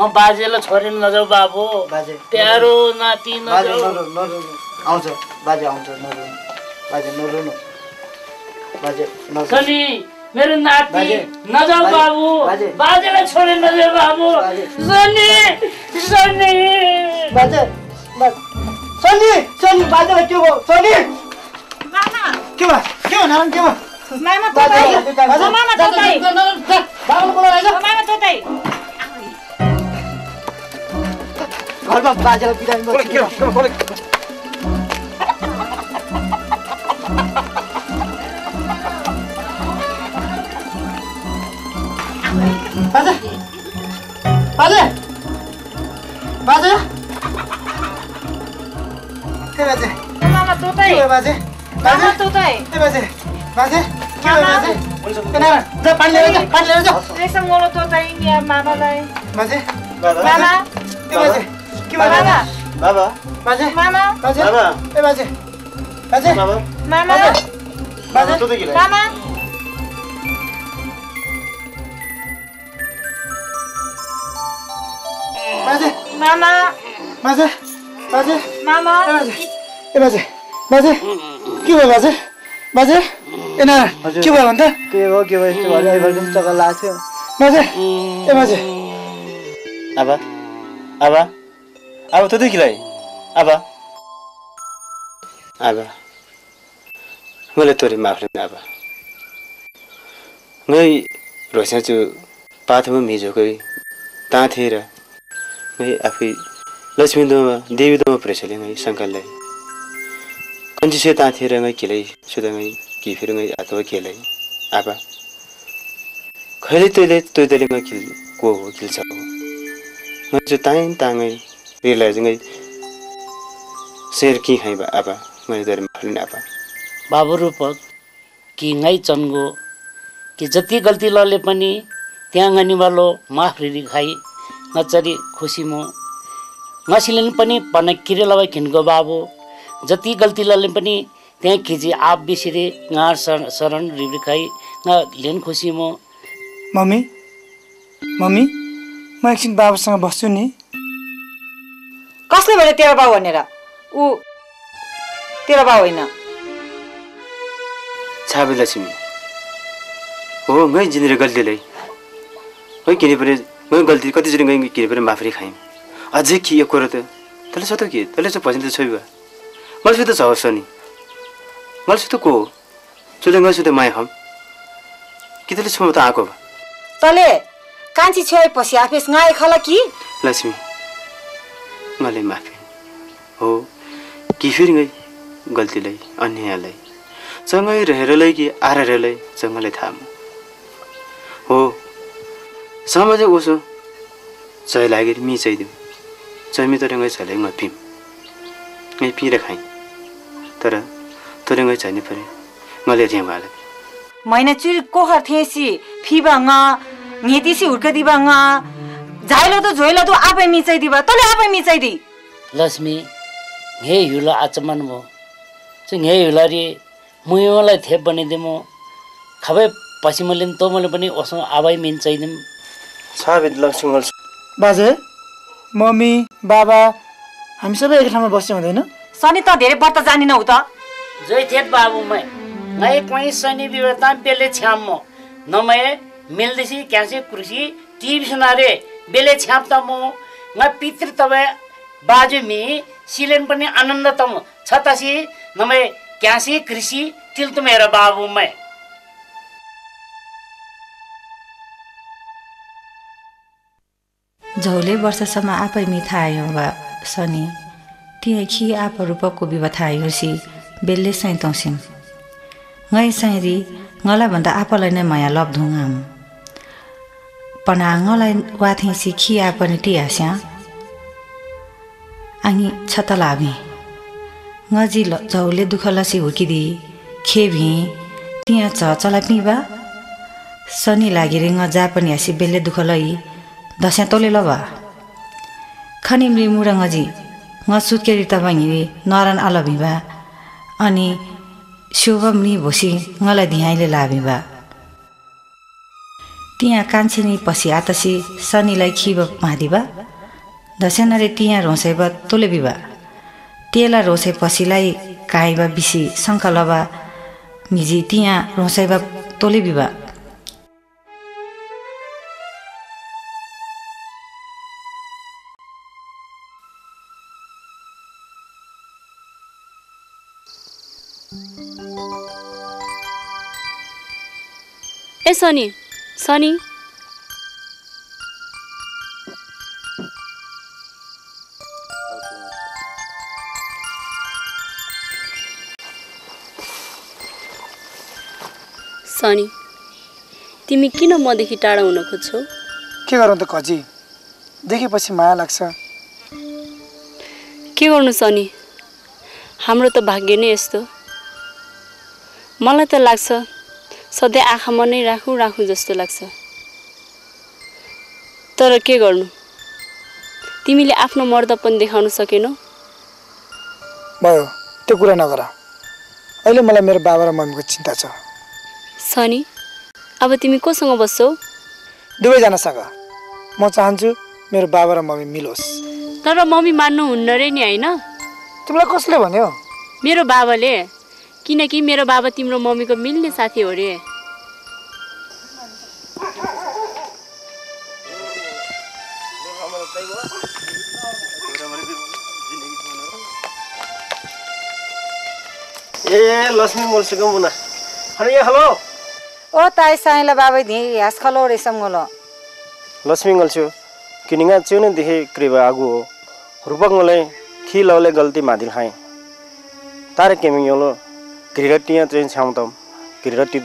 म बाजेलाई छोडेर नजाऊ बाबु बाजे प्यारो नाति नजाऊ आउँछ बाजे आउँछ नरुनु बाजे नरुनु बाजे शनि मेरो नाति नजाऊ बाबु बाजेलाई छोडेर नजाऊ बाबु शनि शनि बाजे शनि शनि बाजेलाई के भयो शनि के भयो नारायण के भयो मामा तोताई मामा तोताई बाबु बोलाइ आइज मामा तोताई घरमा बाजेलाई बिरामी गर्छ बाजे बाजे बाजे के बाजे मामा तोताई बाजे मामा तोताई के बाजे बाजे के बाजे जा पानी लिएर जा रेशम गोलो तोताई नि मामालाई बाजे मामा के बाजे के बाजे बाबा बाजे मामा बाजे बाबा ए बाजे बाजे बाबा मामा बाजे तो देखिला मामा बाजे मामा बाजे बाजे मामा ए बाजे बाजे के भयो बाजे बाजे ए ना के भयो भन्दा के भयो यस्तो भयो अहिले चक्कर लाग्थ्यो बाजे ए बाजे आबा आबा आबा तो देखिलाई आबा आबा मलाई तोरी माफ लिन आबा मै रोसेछु पाथमा मिजोकै ताथेर मै आफै लक्ष्मी दोमा देवी दोमा प्रेसले मै शङ्करलाई कन्जिसे ताथेर मै केलै सुदमै कि फेरि मै अथवा केलै आबा खैले तैले मै किल को हो किल्छ हो मै जो ताङै रियलाइज मै शेर की खाइ बा आबा मै दर माफलिन आबा बाबु रूपक कि ngay चन्गो कि जति गल्ती लले पनि त्यहाँ गनिवालो माफ रिरी खाइ नचरी खुसी मो ngasilen पनि पनकिरे लबै खिनको बाबु जति गल्ती लले पनि त्यहाँ खिजी आप बिसिरे ngar शरण रिरी खाइ न लेन खुसी मो मम्मी मम्मी म एकछिन बाबासँग बस्छु नि कसले भने तेरो बाबु भनेर उ तेरो बा होइन छाबे लक्ष्मी हो मैं जिनेर गल्तीलाई है किने पनि मैं गल्ती कतिचोटि गई किने पनि माफी खाएँ अझै के यो कुरो त तले सतो के तले चाहिँ पसिन त छैबा मलाई त छ नि मलाई त को चुले गए त माया हम कि तले छम त आको तले कान्छी छ्याए पछि आफेस गाए खला कि लक्ष्मी मलाई माफी हो कि फेरि गई गल्तीलाई अन्यायलाई सँगै रहेरलाई कि आरेरलाई सँगैलाई थाहा हो समाज उसो चाहिँ लागेर मी चाहिदिउँ चाहिँ तोरेङ्गै छैन म पिम मैं पिएर खाएँ तर तोरेङ्गै छैन परे मैले ऱ्याम हाले मैना चुर कोखर थेसी फिबा nga ngेतिसी हुर्क दिबा nga झाइलो त झोइलो त आफै मिचाइ दिबा तले आफै मिचाइ दि लक्ष्मी हे युला आचमन मो चाहिँ हे युला रे मुयोलाई थेप बनिदिम खबै पछि मैले त मैले पनि ओसँग आबै मिचाइ दिम छाबित लक्ष्मी बाजे मम्मी बाबा हामी सबै एक ठाउँमा बस्छ हुँदैन सनी त धेरै व्रत जानिन हो त जय थेत बाबु मै नए कोही शनि विवेता बेले छ्याम म नमय मिल्दैसी क्यासे कृषि टिभी सुनारे बेले छ्याम त म न पितृ तबे बाजु मी सिलेन पनि आनन्द तम छतासी नमय क्यासे कृषि तिल त मेरो बाबु मै झौले वर्षसम्म आफै मिथा आयो वा सनी ती खी आप रूपको विवथा आयोसी बेलले साइ तौसिम ngै साइरी ngला भन्दा आफलाई नै माया लब्धुङाम पना ngलाई वाथे सिखी आपनि टियास्या आङी छतलाबी ngजी झौले दुखलसी हुकिदी खेभी तिया चला पिबा सनी लागिरे ng जा पनि आसी बेलले दुखलै दस्या तोले लबा खनिमरी मुरङजी ng सुत्केरी तबाङी नरन अलबिबा अनि शुभमनी भोसी ngलाई ध्याइले लाबिबा तिया कान्छिनी पछि आतसी सनीलाई खिब मादिबा दस्यानरे तिया रोसेबा तोले बिबा तेला रोसे पछिलाई काइबा बिसी संकलबा मिजी तिया रोसेबा तोले बिबा ए सनी सनी सनी तिमी किन मदेखि टाढा हुन खोज्छौ के गरौँ त कजी देखेपछि माया लाग्छ के गर्नु सनी हाम्रो त भाग्य नै यस्तो मलाई त लाग्छ सधैँ आँखामा नै राखौँ जस्तो लाग्छ तर के गर्नु तिमीले आफ्नो मर्दपन देखाउन सकेनौ भयो त्यो कुरा नगर अहिले मलाई मेरो बाबा र मम्मीको चिन्ता छ सनी अब तिमी कोसँग बस्छौ दुवैजनासँग म चाहन्छु मेरो बाबा र मम्मी मिलोस् तर मम्मी मान्नुहुन्न रे नि हैन तिमीलाई कसले भन्यो मेरो बाबाले किनकि मेरो बाबा तिम्रो मम्मीको मिल्ने साथी हो रे ए लक्ष्मी मोलसिको मुना अरे हेलो ओ ताई साइला बाबा धी यास खलो रे समगलो लक्ष्मी गल्छु किनिङा चुने देखे क्रिबा आगु हो रुपंगले खिलौले गल्ती मादिल हाय तारे केमिङलो क्रिरटिया ट्रेन छाउँतम क्रिरटि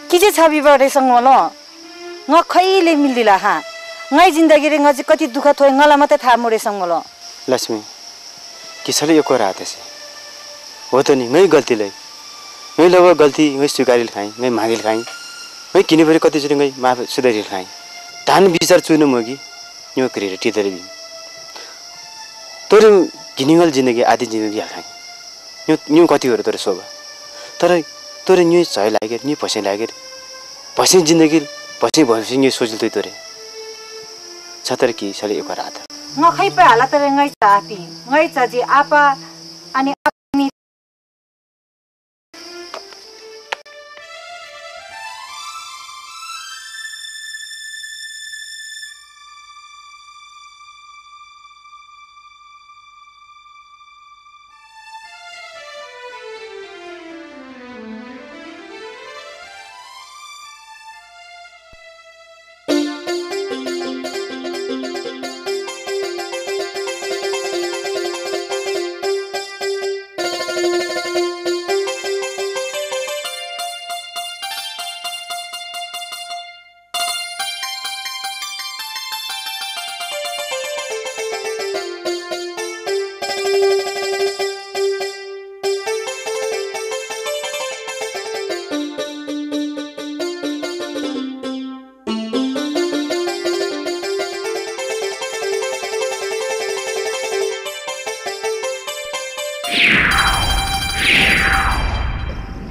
किजे छबि बडे संगलो न खैले मिल्दिला हा ngै जिन्दगी रे ngजी कति दुख थोय ngला मात्रै थाहा मोरे संगलो लक्ष्मी किसले यो कुरा आतेछ हो त नि मै गल्तीलाई मै लब गल्ती मै स्वीकारिल खाइ मै मागिल खाइ मै किने भरे कति चोटि मै माफ सुधारिल खाइ धान विचार चुनु मगी यो क्रिएटिभ तरी तोरे गिनिङल जिन्दगी आदि जिन्दगी खाइ यो कति हो तोरे सोभा तर तोरे न्यू छ लागेर न्यू पसे लागेर पसे जिन्दगी पसे भविष्य न्यू सोचल तोरे छतर की सले एक रात ngखै पे हाला तरे ngै चापी ngै चाजी आपा अनि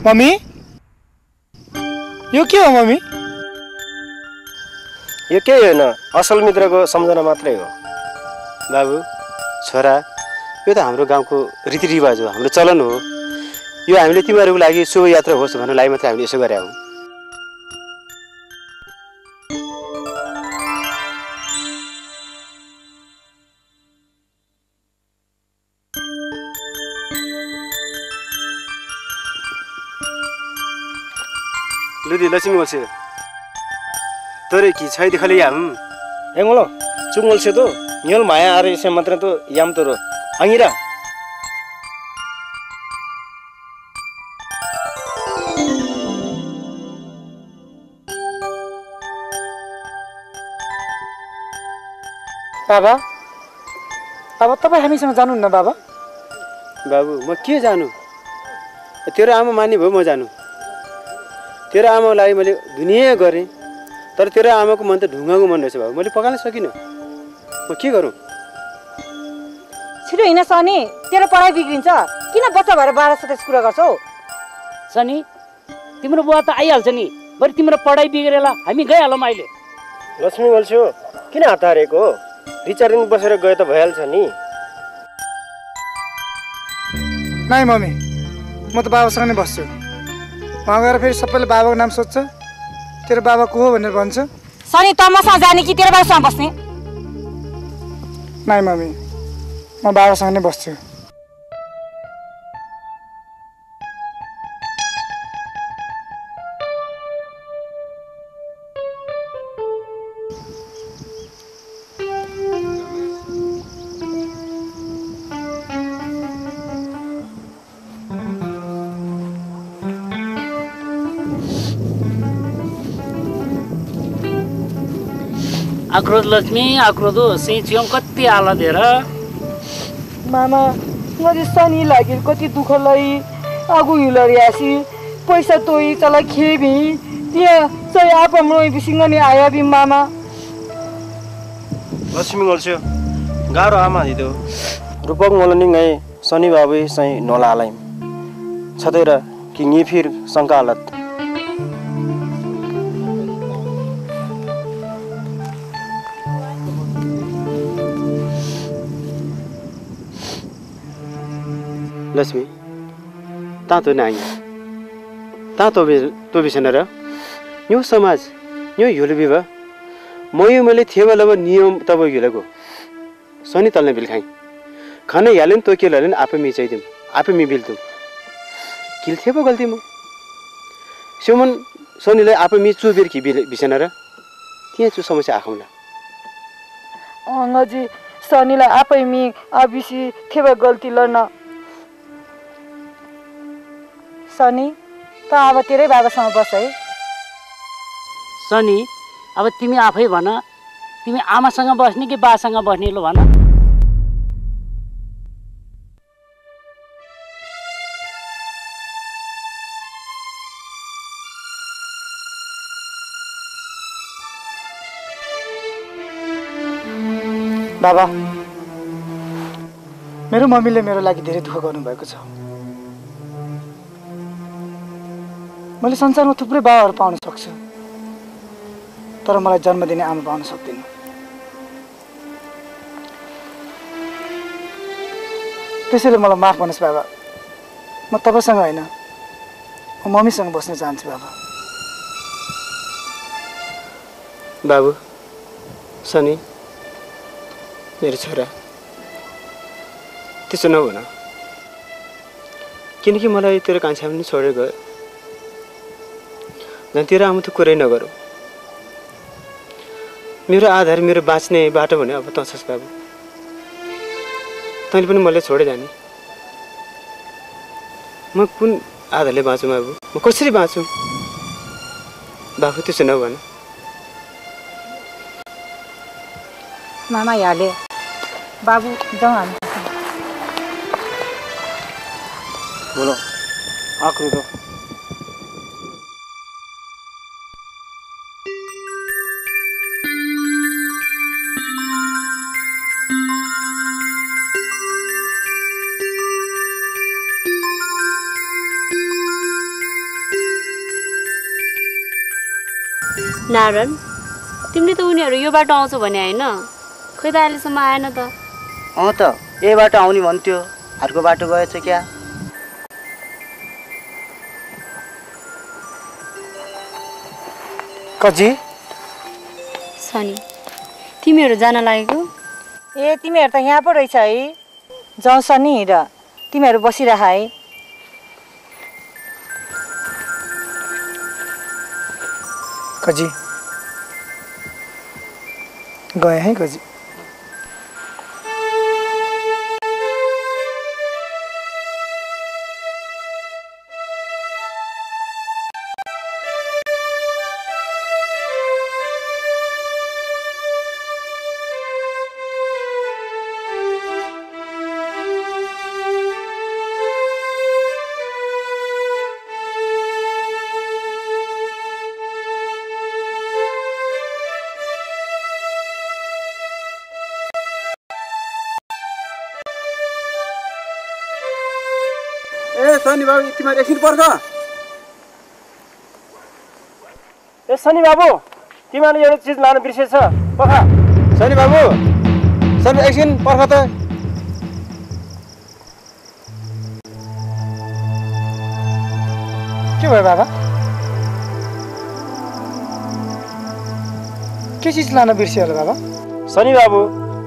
मम्मी यो के हो मम्मी? यो केही होइन, असल मित्रको सम्झना मात्रै हो। बाबु छोरा, यो त हाम्रो गाउँको रीतिरिवाज हो, हाम्रो चलन हो। यो हामीले तिमीहरूको लागि शुभ यात्रा होस् भन्नु लागि मात्रै हामीले यसो गरे हौँ। लुदी लक्ष्मी बोल्छ तोरे की छै देखले याम हेंगलो चुंगल से तो न्योल माया आरे से मात्र तो याम तोरो अंगिरा बाबा अब तपाईँ हामीसँग जानुहुन्न बाबा? बाबु म के जानु, तेरो आमा मान्ने भयो म जानु। तेरो आमाको लागि मैले दुनियाँ गरेँ, तर तेरो आमाको मन त ढुङ्गाको मन रहेछ बाबु, मैले पकाल्न सकिनँ। म के गरौँ? छिटो हिँड सनी, तेरो पढाइ बिग्रिन्छ। किन बच्चा भएर 12-27 कुरा गर्छौ? सनी तिम्रो बुवा त आइहाल्छ नि, बरु तिम्रो पढाइ बिग्रेला हामी गइहालौँ अहिले। लक्ष्मी बोल्छु किन हात हारेको? 2-4 दिन बसेर गए त भइहाल्छ नि। नाइ मम्मी, म त बाबासँग नै बस्छु। वहाँ गएर फेरि सबैले बाबाको नाम सोध्छ, तेरो बाबा को हो भनेर भन्छ। सनी त मसँग जाने कि तेरो बाबासँग बस्ने? नाइ मम्मी, म बाबासँग नै बस्छु। आक्रोध लक्ष्मी आक्रोध सिंह चियम कति आला दिएर मामा मैले सनी लागेर कति दुःख लै आगु हिलरियासी पैसा तोई चला खेबी त्यहाँ चाहिँ आप हाम्रो बिसिङ नि आया बि मामा। लक्ष्मी बोल्छु गाह्रो आमा दिदो रूपक मोलनी गए शनि बाबु चाहिँ नलालाइम छतेर कि नि फिर संकालत लक्ष्मी तातो नाइ तातो तो बिसन र यो समाज यो हिलो बिवा मयो मैले थेवा लब नियम तब हिलेको सनी तल्ने बिल खाइ खाने यालेन तो के ललेन आपे मिचाइदिम आपे मि बिल तुम किल थेबो गल्ती म सुमन सनीले आपे मि चुबेर कि बिसन र त्यहाँ चु समस्या आखौला अंगजी सनीलाई आपै मि आबिसी थेबा गल्ती लर्न। सनी त अब तेरै बाबासँग बस है। सनी अब तिमी आफै भन, तिमी आमासँग बस्ने कि बासँग बस्ने लो भन। बाबा मेरो मम्मीले मेरो लागि धेरै दुःख गर्नुभएको छ। मैले संसारमा थुप्रै बाबाहरू पाउन सक्छु, तर मलाई जन्म दिने आमा पाउन सक्दिनँ। त्यसैले मलाई माफ गर्नुहोस् बाबा, म तपाईँसँग होइन म मम्मीसँग बस्न चाहन्छु बाबा। बाबु सनी मेरो छोरा त्यसो नहुन, किनकि मलाई तेरो कान्छामा पनि छोडेर गयो झन् तेरो आमा त कुरै नगरौ। मेरो आधार मेरो बाँच्ने बाटो भने अब तँ छस् बाबु, तैँले पनि मलाई छोडेर जाने म कुन आधारले बाँचुँ बाबु, म कसरी बाँचुँ बाबु त्यसो नभन। मामा याले बाबु जाउँ हामी। बोलो आक्रोध नारायण तिमीले त उनीहरू यो बाटो आउँछ भने होइन खोइ त अहिलेसम्म आएन त त यही बाटो आउने भन्थ्यो अर्को बाटो गएछ क्या कजी सनी तिमीहरू जान लागेको ए तिमीहरू त यहाँ पो रहेछ है जाउँ सनी र तिमीहरू बसिरह है कजी गए है कजी ए सनी बाबु तिमीहरू एकछिन पर्छ ए सनी बाबु तिमीहरूले एउटा चिज लानु बिर्सेछ पखा सनी बाबु सनी एकछिन पर्ख त के भयो बाबा के चिज लान बिर्सियो होला बाबा सनी बाबु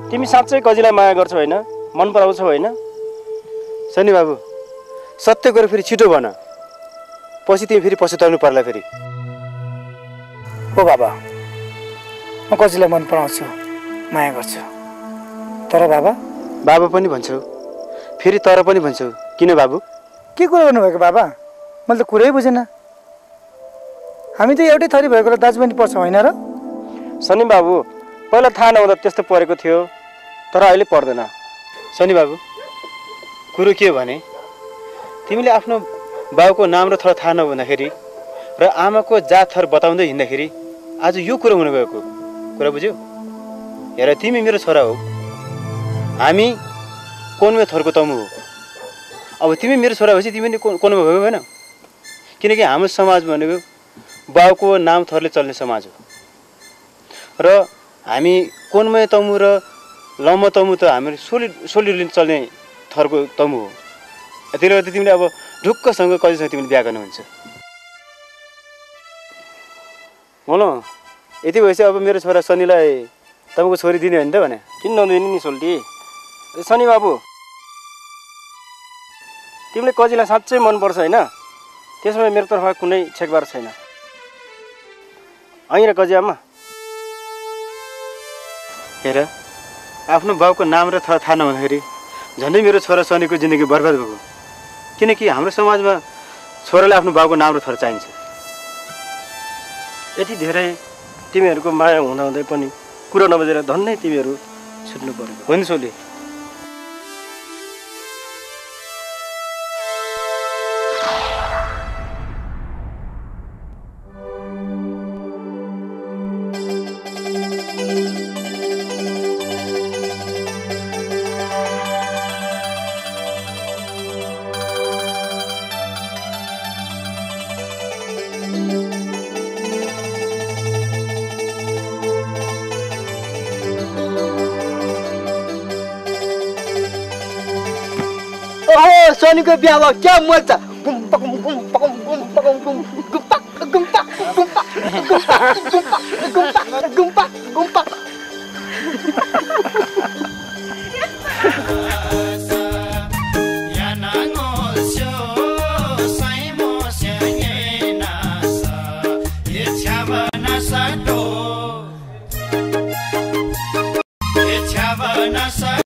तिमी साँच्चै कजीलाई माया गर्छौ होइन मन पराउँछौ होइन सनी बाबु सत्य कुरा फेरि छिटो भन पछि तिमी फेरि पछुताउनु पर्ला फेरि ओ बाबा म कजीलाई मन पराउँछु माया गर्छु तर बाबा बाबा पनि भन्छौ फेरि तर पनि भन्छौ किन बाबु के कुरा गर्नुभएको बाबा मैले त कुरै बुझेन हामी त एउटै थरी भएकोले दाजुबहिनी पर्छौँ होइन र सनी बाबु पहिला थाहा नहुँदा त्यस्तो परेको थियो तर अहिले पर्दैन सनी बाबु कुरो के हो भने तिमीले आफ्नो बाबुको नाम र थर थाहा नहुँदाखेरि र आमाको जात थर बताउँदै हिँड्दाखेरि आज यो कुरो हुनुभएको कुरा बुझ्यौ हेर तिमी मेरो छोरा हो हामी कोनमा थरको तमु हो अब तिमी मेरो छोरा भएपछि तिमी कोनमा भयो भएन किनकि हाम्रो समाज भनेको बाबुको नाम थरले चल्ने समाज हो र हामी कोनमा तमु र लम्ब तमु त हाम्रो सोलिले चल्ने थरको तमु हो त्यसले गर्दा तिमीले अब ढुक्कसँग कहिलेसँग तिमीले बिहा गर्नुहुन्छ बोलो यति भएपछि अब मेरो छोरा सनीलाई तपाईँको छोरी दिने होइन त भने किन नदिने नि सोल्टी सनी बाबु तिमीले कजीलाई साँच्चै मनपर्छ होइन त्यसमा मेरो तर्फबाट कुनै छेकबार छैन होइन र कजी आमा हेर आफ्नो बाउको नाम र थर थाहा नहुँदाखेरि झन्डै मेरो छोरा सनीको जिन्दगी बर्बाद भएको किनकि हाम्रो समाजमा छोराले आफ्नो बाउको नाम र थर चाहिन्छ यति धेरै तिमीहरूको माया हुँदाहुँदै पनि कुरा नबुझेर धन्नै तिमीहरू छुट्नु पर्यो हो नि सोली सोनीको बिहा भयो क्या मजा Nasa